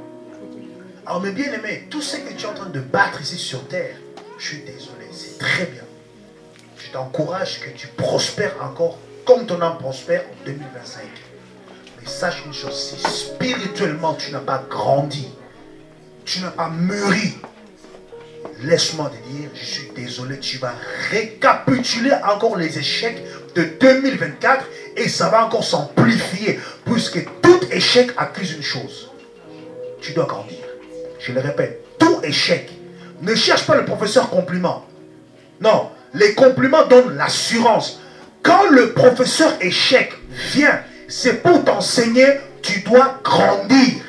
Alors mes bien-aimés, tout ce que tu es en train de battre ici sur terre, je suis désolé, c'est très bien. Je t'encourage que tu prospères encore comme ton âme prospère en 2025. Mais sache une chose, si spirituellement tu n'as pas grandi, tu n'as pas mûri, laisse-moi te dire, je suis désolé, tu vas récapituler encore les échecs de 2024 et ça va encore s'amplifier puisque tout échec accuse une chose. Tu dois grandir. Je le répète, tout échec. Ne cherche pas le professeur compliment. Non, les compliments donnent l'assurance. Quand le professeur échec vient, c'est pour t'enseigner, tu dois grandir.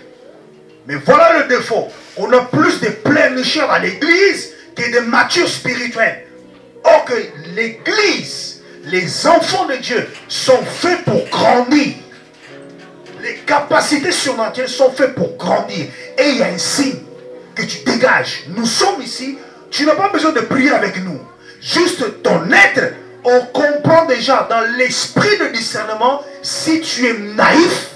Mais voilà le défaut. On a plus de plénicheurs à l'église que de matures spirituels. Or que l'église, les enfants de Dieu sont faits pour grandir. Les capacités surnaturelles sont faites pour grandir. Et il y a un signe que tu dégages. Nous sommes ici. Tu n'as pas besoin de prier avec nous. Juste ton être, on comprend déjà dans l'esprit de discernement si tu es naïf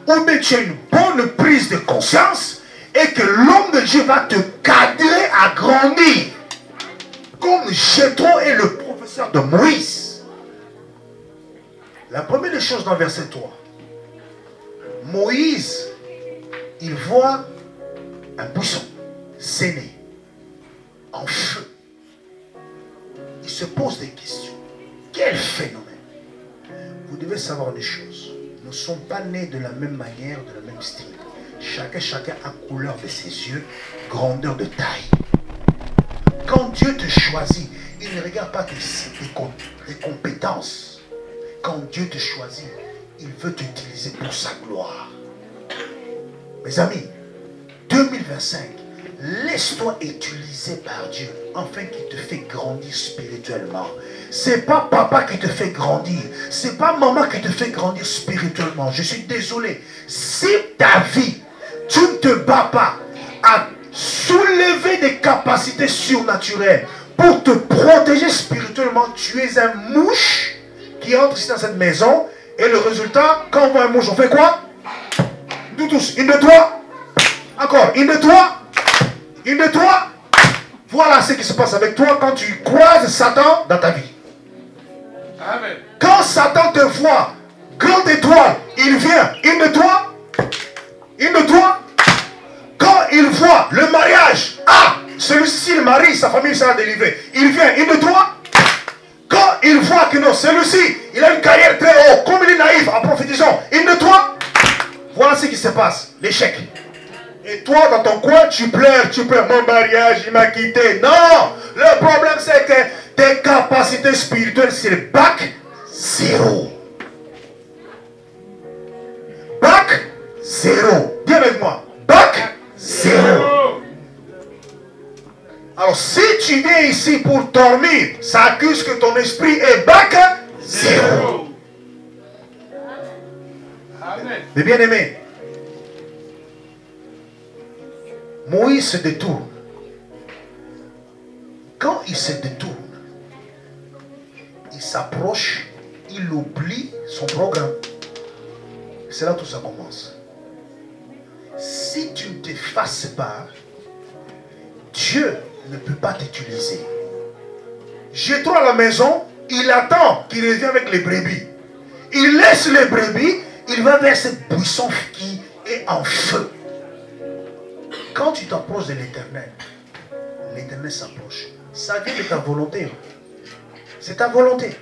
ou bien tu as une bonne prise de conscience et que l'homme de Dieu va te cadrer à grandir. Comme Jéthro est le professeur de Moïse. La première des choses dans le verset 3. Moïse, il voit un buisson scellé en feu. Il se pose des questions. Quel phénomène? Vous devez savoir une chose. Nous ne sommes pas nés de la même manière, de la même style. Chacun a couleur de ses yeux, grandeur de taille. Quand Dieu te choisit, il ne regarde pas tes compétences. Quand Dieu te choisit, il veut t'utiliser pour sa gloire. Mes amis, 2025, laisse-toi utiliser par Dieu afin qu'il te fait grandir spirituellement. C'est pas papa qui te fait grandir. C'est pas maman qui te fait grandir spirituellement. Je suis désolé. Si ta vie, tu ne te bats pas à soulever des capacités surnaturelles pour te protéger spirituellement, tu es un mouche qui entre ici dans cette maison. Et le résultat, quand on voit un mouche, on fait quoi? Nous tous, une de toi. Encore, une de toi. Une de toi. Voilà ce qui se passe avec toi quand tu croises Satan dans ta vie. Satan te voit, grande étoile, il vient, il nettoie. Il nettoie. Quand il voit le mariage, ah, celui-ci, le mari, sa famille sera délivrée. Il vient, il nettoie. Quand il voit que non, celui-ci, il a une carrière très haute, comme il est naïf en prophétisant, il nettoie. Voilà ce qui se passe, l'échec. Et toi, dans ton coin, tu pleures, mon mariage, il m'a quitté. Non, le problème c'est que tes capacités spirituelles, c'est bac 0. Bac 0. Dis avec moi, bac 0. Alors, si tu viens ici pour dormir, ça accuse que ton esprit est bac 0. Mais bien aimé, Moïse se détourne. Quand il se détourne, il s'approche, il oublie son programme. C'est là que tout ça commence. Si tu ne t'effaces pas, Dieu ne peut pas t'utiliser. Jéthro à la maison, il attend qu'il revienne avec les brebis. Il laisse les brebis, il va vers cette buisson qui est en feu. Quand tu t'approches de l'Éternel, l'Éternel s'approche. Ça vient de ta volonté. C'est ta volonté.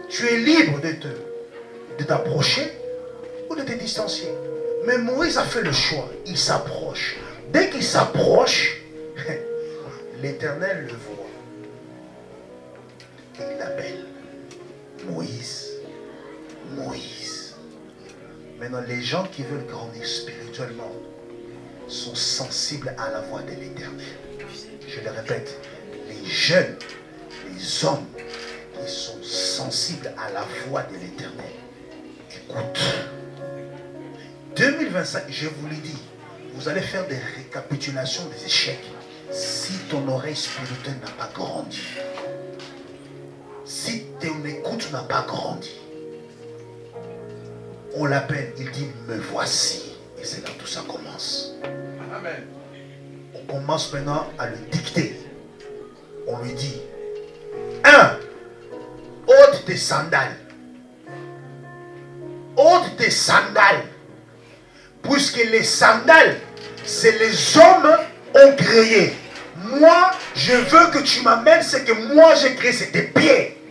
Tu es libre de t'approcher ou de te distancier. Mais Moïse a fait le choix. Il s'approche. Dès qu'il s'approche, l'Éternel le voit. Et il l'appelle. Moïse. Moïse. Maintenant, les gens qui veulent grandir spirituellement sont sensibles à la voix de l'Éternel. Je le répète, les jeunes, les hommes qui sont sensibles à la voix de l'Éternel, écoute. 2025, je vous l'ai dit, vous allez faire des récapitulations des échecs si ton oreille spirituelle n'a pas grandi. Si ton écoute n'a pas grandi. On l'appelle, il dit, me voici. Et c'est là que tout ça commence. Amen. On commence maintenant à le dicter. On lui dit, 1. Ôte tes sandales. Ôte tes sandales. Puisque les sandales, c'est les hommes ont créé. Moi, je veux que tu m'amènes ce que moi j'ai créé, c'est tes pieds.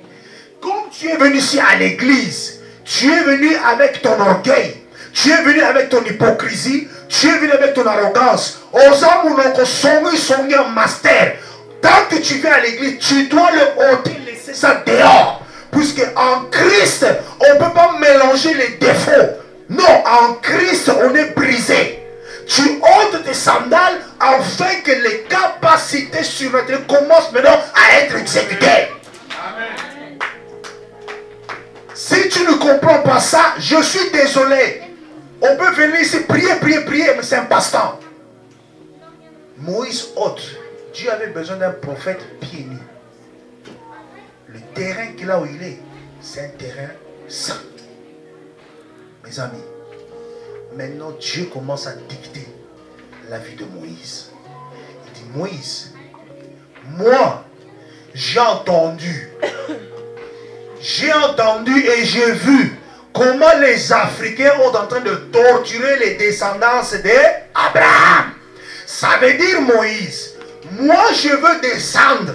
Comme tu es venu ici à l'église, tu es venu avec ton orgueil. Tu es venu avec ton hypocrisie. Tu es venu avec ton arrogance. Master. Tant que tu viens à l'église, tu dois le ôter, laisser ça dehors. Puisque en Christ, on ne peut pas mélanger les défauts. Non, en Christ, on est brisé. Tu ôtes tes sandales afin que les capacités surnaturelles commencent maintenant à être exécutées. Amen. Si tu ne comprends pas ça, je suis désolé. On peut venir ici prier, mais c'est un passe-temps. Moïse ôte. Dieu avait besoin d'un prophète pieds nus. Le terrain qu'il a où il est, c'est un terrain saint. Mes amis, maintenant Dieu commence à dicter la vie de Moïse. Il dit, Moïse, moi, j'ai entendu et j'ai vu comment les Africains sont en train de torturer les descendants d'Abraham. Ça veut dire, Moïse, moi je veux descendre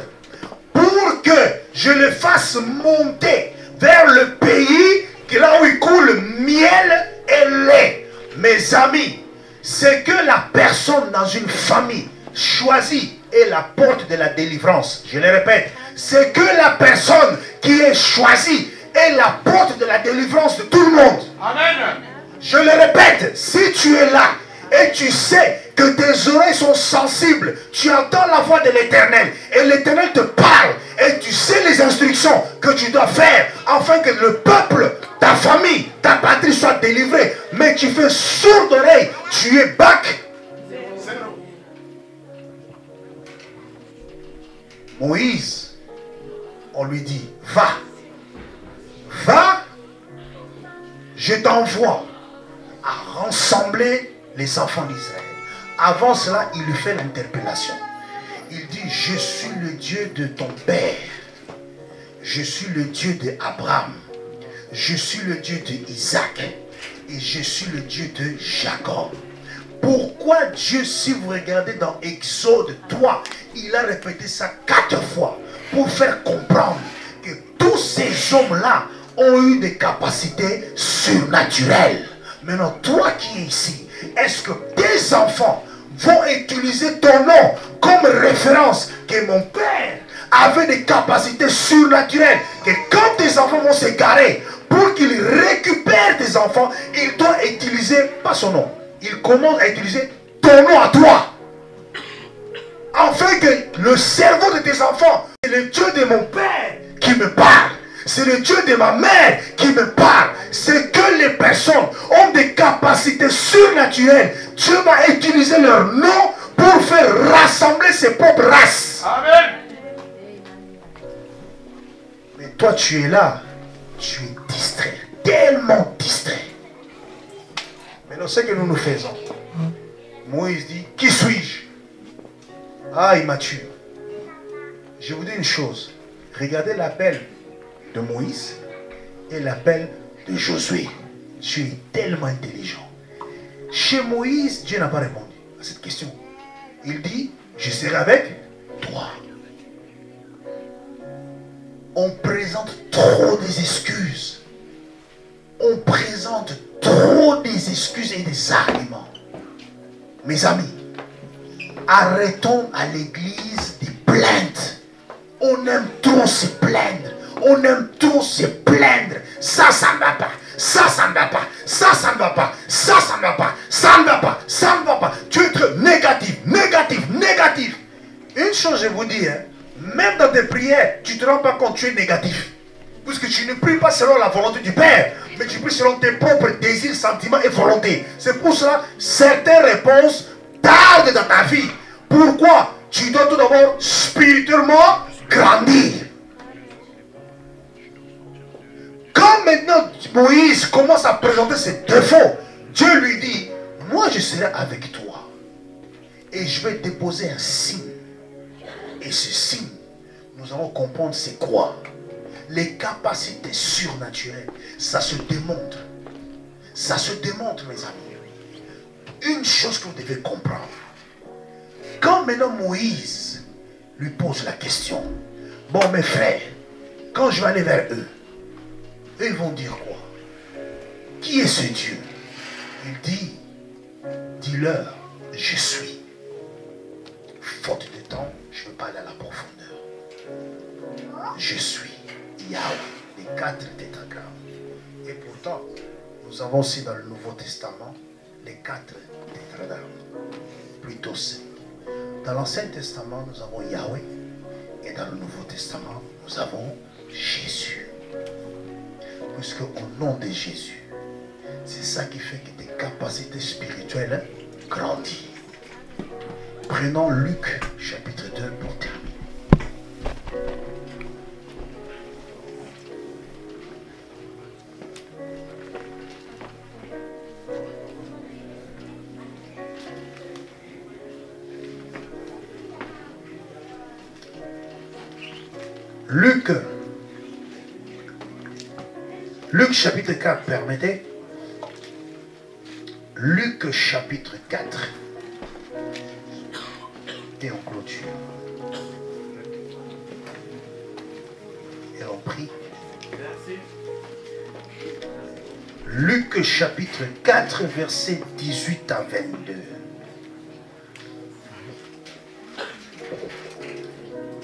pour que je le fasse monter vers le pays là où il coule miel et lait. Mes amis, c'est que la personne dans une famille choisie est la porte de la délivrance. Je le répète, c'est que la personne qui est choisie est la porte de la délivrance de tout le monde. Amen. Je le répète, si tu es là et tu sais que tes oreilles sont sensibles, tu entends la voix de l'Éternel et l'Éternel te parle et tu sais les instructions que tu dois faire afin que le peuple, ta famille, ta patrie soit délivrée, mais tu fais sourd d'oreille, tu es bac. Moïse, on lui dit, va, je t'envoie à rassembler les enfants d'Israël. Avant cela, il lui fait l'interpellation. Il dit, je suis le Dieu de ton père. Je suis le Dieu d'Abraham. je suis le Dieu d'Isaac et je suis le Dieu de Jacob. Pourquoi Dieu, si vous regardez dans Exode 3, il a répété ça 4 fois pour faire comprendre que tous ces hommes-là ont eu des capacités surnaturelles. Maintenant, toi qui es ici, est-ce que tes enfants vont utiliser ton nom comme référence que mon père avait des capacités surnaturelles, que quand tes enfants vont s'égarer, pour qu'ils récupèrent tes enfants, il doit utiliser, pas son nom, il commence à utiliser ton nom à toi. Afin que le cerveau de tes enfants, c'est le Dieu de mon père qui me parle. C'est le Dieu de ma mère qui me parle. C'est que les personnes ont des capacités surnaturelles. Dieu va utiliser leur nom pour faire rassembler ses propres races. Amen. Mais toi tu es là, tu es distrait, tellement distrait. Maintenant ce que nous faisons, Moïse dit, qui suis-je? Ah, immature. Je vous dis une chose, regardez l'appel de Moïse et l'appel de Josué. Tu es tellement intelligent. Chez Moïse, Dieu n'a pas répondu à cette question. Il dit, je serai avec toi. On présente trop des excuses. On présente trop des excuses et des arguments. Mes amis, arrêtons à l'église des plaintes. On aime trop se plaindre. On aime trop se plaindre. Ça ne va pas. Ça ne va pas. Ça ne va pas. Ça ne va pas. Ça ne va pas. Ça ne va pas. Tu es trop négatif, négatif, négatif. Une chose, je vous dis, hein, même dans tes prières, tu ne te rends pas compte que tu es négatif. Puisque tu ne pries pas selon la volonté du Père, mais tu pries selon tes propres désirs, sentiments et volontés. C'est pour cela que certaines réponses tardent dans ta vie. Pourquoi? Tu dois tout d'abord spirituellement grandir. Quand maintenant Moïse commence à présenter ses défauts, Dieu lui dit, moi je serai avec toi et je vais déposer un signe. Et ce signe, nous allons comprendre c'est quoi. Les capacités surnaturelles, ça se démontre. Ça se démontre, mes amis. Une chose que vous devez comprendre. Quand maintenant Moïse lui pose la question, bon mes frères, quand je vais aller vers eux, eux ils vont dire quoi? Qui est ce Dieu? Il dit, dis-leur, je suis. Faute de temps, je ne veux pas aller à la profondeur. Je suis Yahweh, les 4 tétragrammes. Et pourtant, nous avons aussi dans le Nouveau Testament les 4 tétragrammes, plutôt 5. Dans l'Ancien Testament, nous avons Yahweh. Et dans le Nouveau Testament, nous avons Jésus. Puisque au nom de Jésus, c'est ça qui fait que tes capacités spirituelles grandissent. Prenons Luc chapitre 2 pour terminer. Luc chapitre 4, permettez. Luc chapitre 4. Et on clôture. Et on prie. Luc chapitre 4, versets 18 à 22.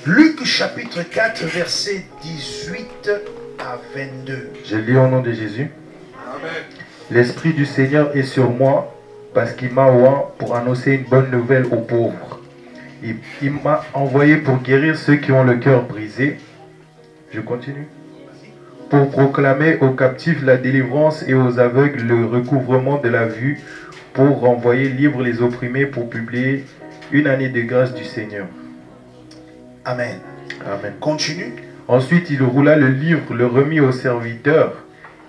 Luc chapitre 4, versets 18 à 22. Je lis au nom de Jésus. Amen. L'Esprit du Seigneur est sur moi parce qu'il m'a oint pour annoncer une bonne nouvelle aux pauvres. Il m'a envoyé pour guérir ceux qui ont le cœur brisé. Je continue. Pour proclamer aux captifs la délivrance et aux aveugles le recouvrement de la vue, pour renvoyer libres les opprimés, pour publier une année de grâce du Seigneur. Amen. Amen. Continue. Ensuite, il roula le livre, le remit aux serviteurs,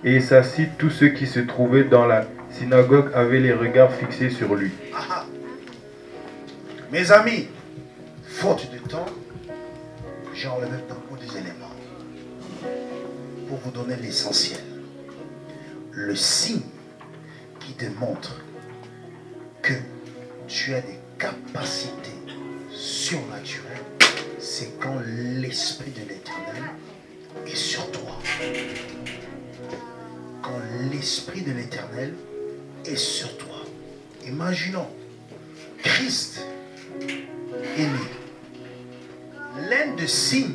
et s'assit. Tous ceux qui se trouvaient dans la synagogue avaient les regards fixés sur lui. Aha. Mes amis, faute de temps, j'ai enlevé beaucoup des éléments pour vous donner l'essentiel. le signe qui démontre que tu as des capacités surnaturelles, c'est quand l'Esprit de l'Éternel est sur toi. Quand l'Esprit de l'Éternel est sur toi. Imaginons, Christ est né. L'un des signes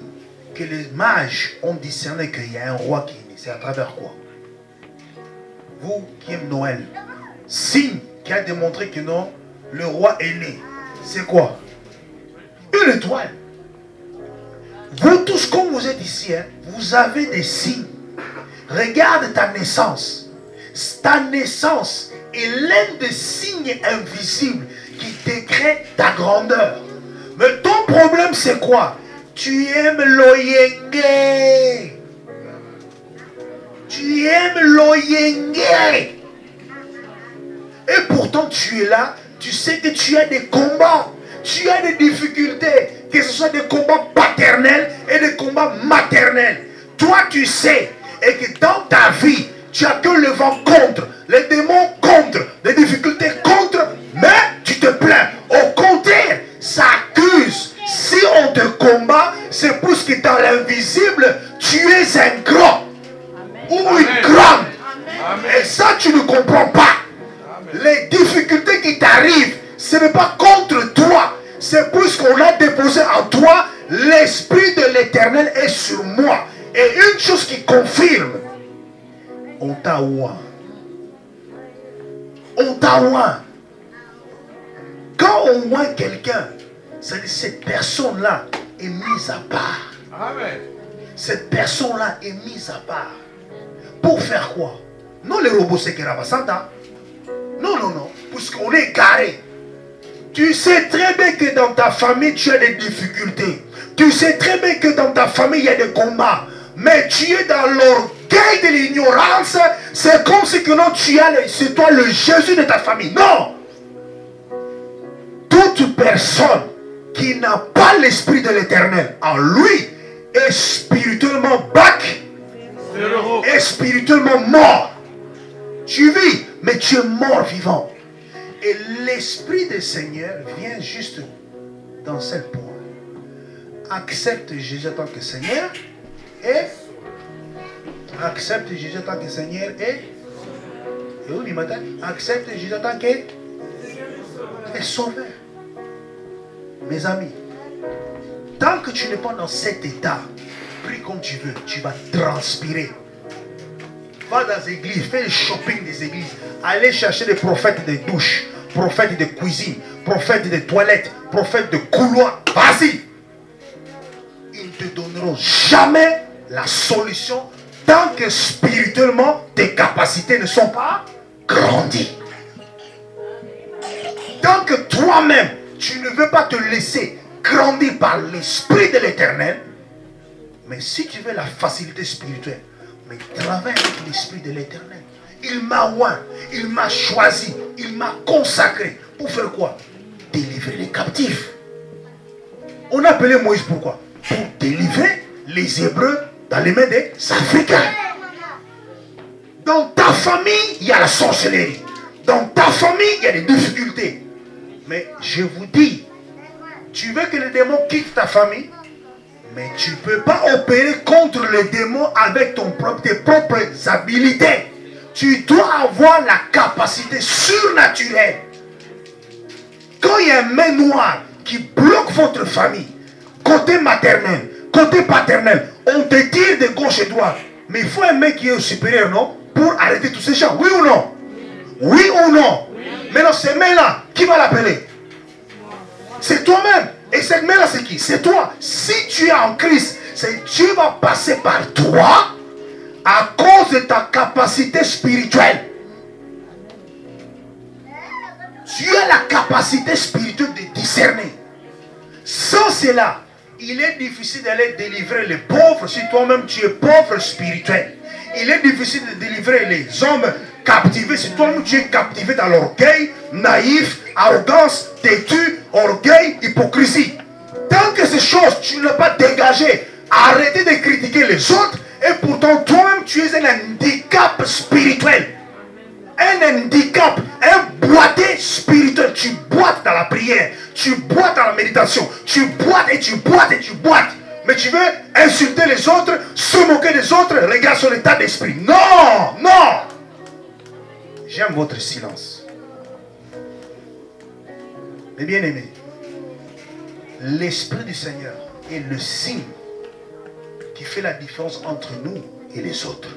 que les mages ont discerné qu'il y a un roi qui est né, c'est à travers quoi? Vous qui aimez Noël, signe qui a démontré que non, le roi est né. C'est quoi? Une étoile. Vous tous, comme vous êtes ici, hein, vous avez des signes. Regarde ta naissance. Ta naissance est l'un des signes invisibles qui décrète ta grandeur. Mais ton problème, c'est quoi? Tu aimes l'oyenge. Tu aimes l'oyenge. Et pourtant, tu es là. Tu sais que tu as des combats. Tu as des difficultés. Que ce soit des combats paternels et des combats maternels. Toi, tu sais. Et que dans ta vie, tu as que le vent contre. Les démons contre. Les difficultés contre. Mais tu te plains. Au contraire, ça accuse. Si on te combat, c'est parce que dans l'invisible, tu es un grand. Ou une grande. Et ça, tu ne comprends pas. Les difficultés qui t'arrivent, ce n'est pas contre toi. C'est parce qu'on a déposé en toi, l'Esprit de l'Éternel est sur moi. Et une chose qui confirme, on t'a oint. On t'a oint. Quand on oint quelqu'un, cette personne-là est mise à part. Amen. Cette personne-là est mise à part. Pour faire quoi? Non, les robots, c'est qu'il y a pas. Non, non, non. Puisqu'on est carré. Tu sais très bien que dans ta famille, tu as des difficultés. Tu sais très bien que dans ta famille, il y a des combats. Mais tu es dans l'orgueil de l'ignorance. C'est comme si que non, c'est toi le Jésus de ta famille. Non. Toute personne qui n'a pas l'Esprit de l'Éternel en lui est spirituellement bac. Est spirituellement mort. Tu vis, mais tu es mort vivant. Et l'Esprit du Seigneur vient juste dans ce point. Accepte Jésus en tant que Seigneur et accepte Jésus en tant que Seigneur et où du matin? Accepte Jésus en tant que Sauveur. Mes amis, tant que tu n'es pas dans cet état, prie comme tu veux, tu vas transpirer. Va dans les églises, fais le shopping des églises. Allez chercher des prophètes de douche, prophètes de cuisine, prophètes de toilettes, prophètes de couloir. Vas-y. Ils ne te donneront jamais la solution tant que spirituellement tes capacités ne sont pas grandies. Tant que toi-même tu ne veux pas te laisser grandir par l'Esprit de l'Éternel, mais si tu veux la facilité spirituelle, mais travaille avec l'Esprit de l'Éternel. Il m'a oint, il m'a choisi, il m'a consacré. Pour faire quoi? Délivrer les captifs. On a appelé Moïse pourquoi? Pour délivrer les Hébreux dans les mains des Africains. Dans ta famille, il y a la sorcellerie. Dans ta famille, il y a des difficultés. Mais je vous dis, tu veux que les démons quittent ta famille, mais tu ne peux pas opérer contre les démons avec tes propres habilités. Tu dois avoir la capacité surnaturelle. Quand il y a un main noire qui bloque votre famille, côté maternel, côté paternel, on te tire de gauche et droite. Mais il faut un mec qui est supérieur, non? Pour arrêter tous ces gens. Oui ou non? Oui ou non? Maintenant, ces mains-là, qui va l'appeler? C'est toi-même. Et cette main-là, c'est qui? C'est toi. Si tu es en Christ, Dieu va passer par toi à cause de ta capacité spirituelle. Tu as la capacité spirituelle de discerner. Sans cela, il est difficile d'aller délivrer les pauvres si toi-même tu es pauvre spirituel. Il est difficile de délivrer les hommes captivés si toi-même tu es captivé dans l'orgueil, naïf, arrogance, têtu, orgueil, hypocrisie. Tant que ces choses, tu ne l'as pas dégagé, arrêtez de critiquer les autres et pourtant toi-même tu es un handicap spirituel. un handicap, un boité spirituel. Tu boites dans la prière, tu boites dans la méditation, tu boites et tu boites et tu boites. Mais tu veux insulter les autres, se moquer des autres, regarde son état d'esprit. Non, non. J'aime votre silence. Mais bien aimé, l'Esprit du Seigneur est le signe qui fait la différence entre nous et les autres.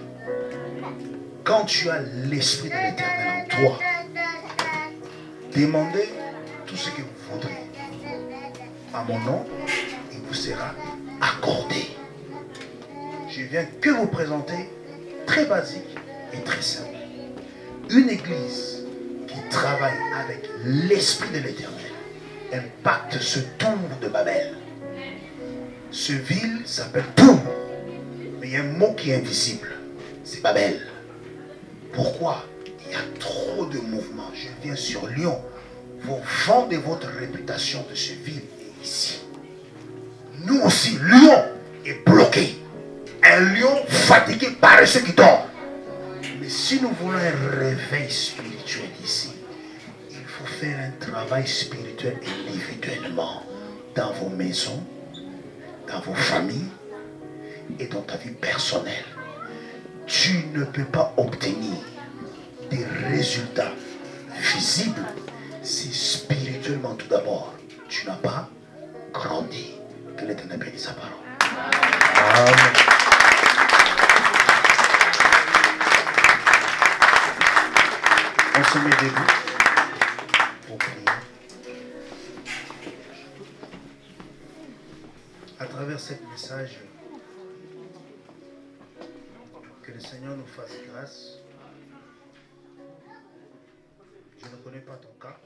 Quand tu as l'Esprit de l'Éternel en toi, demandez tout ce que vous voudrez. À mon nom, il vous sera accordé. Je viens que vous présenter, très basique et très simple, une église qui travaille avec l'Esprit de l'Éternel impacte ce tour de Babel. Ce ville s'appelle Tour, mais il y a un mot qui est invisible, c'est Babel. Pourquoi? Il y a trop de mouvements. Je viens sur Lyon. Vous vendez votre réputation de ce ville et ici. Nous aussi, Lyon est bloqué. Un lion fatigué par ceux qui dorment. Mais si nous voulons un réveil spirituel ici, il faut faire un travail spirituel individuellement dans vos maisons, dans vos familles et dans ta vie personnelle. Tu ne peux pas obtenir des résultats visibles si spirituellement tout d'abord tu n'as pas grandi. Que l'Éternel bénisse sa parole. Amen. On se met debout pour prier. À travers ce message, que le Seigneur nous fasse grâce. Je ne connais pas ton cas.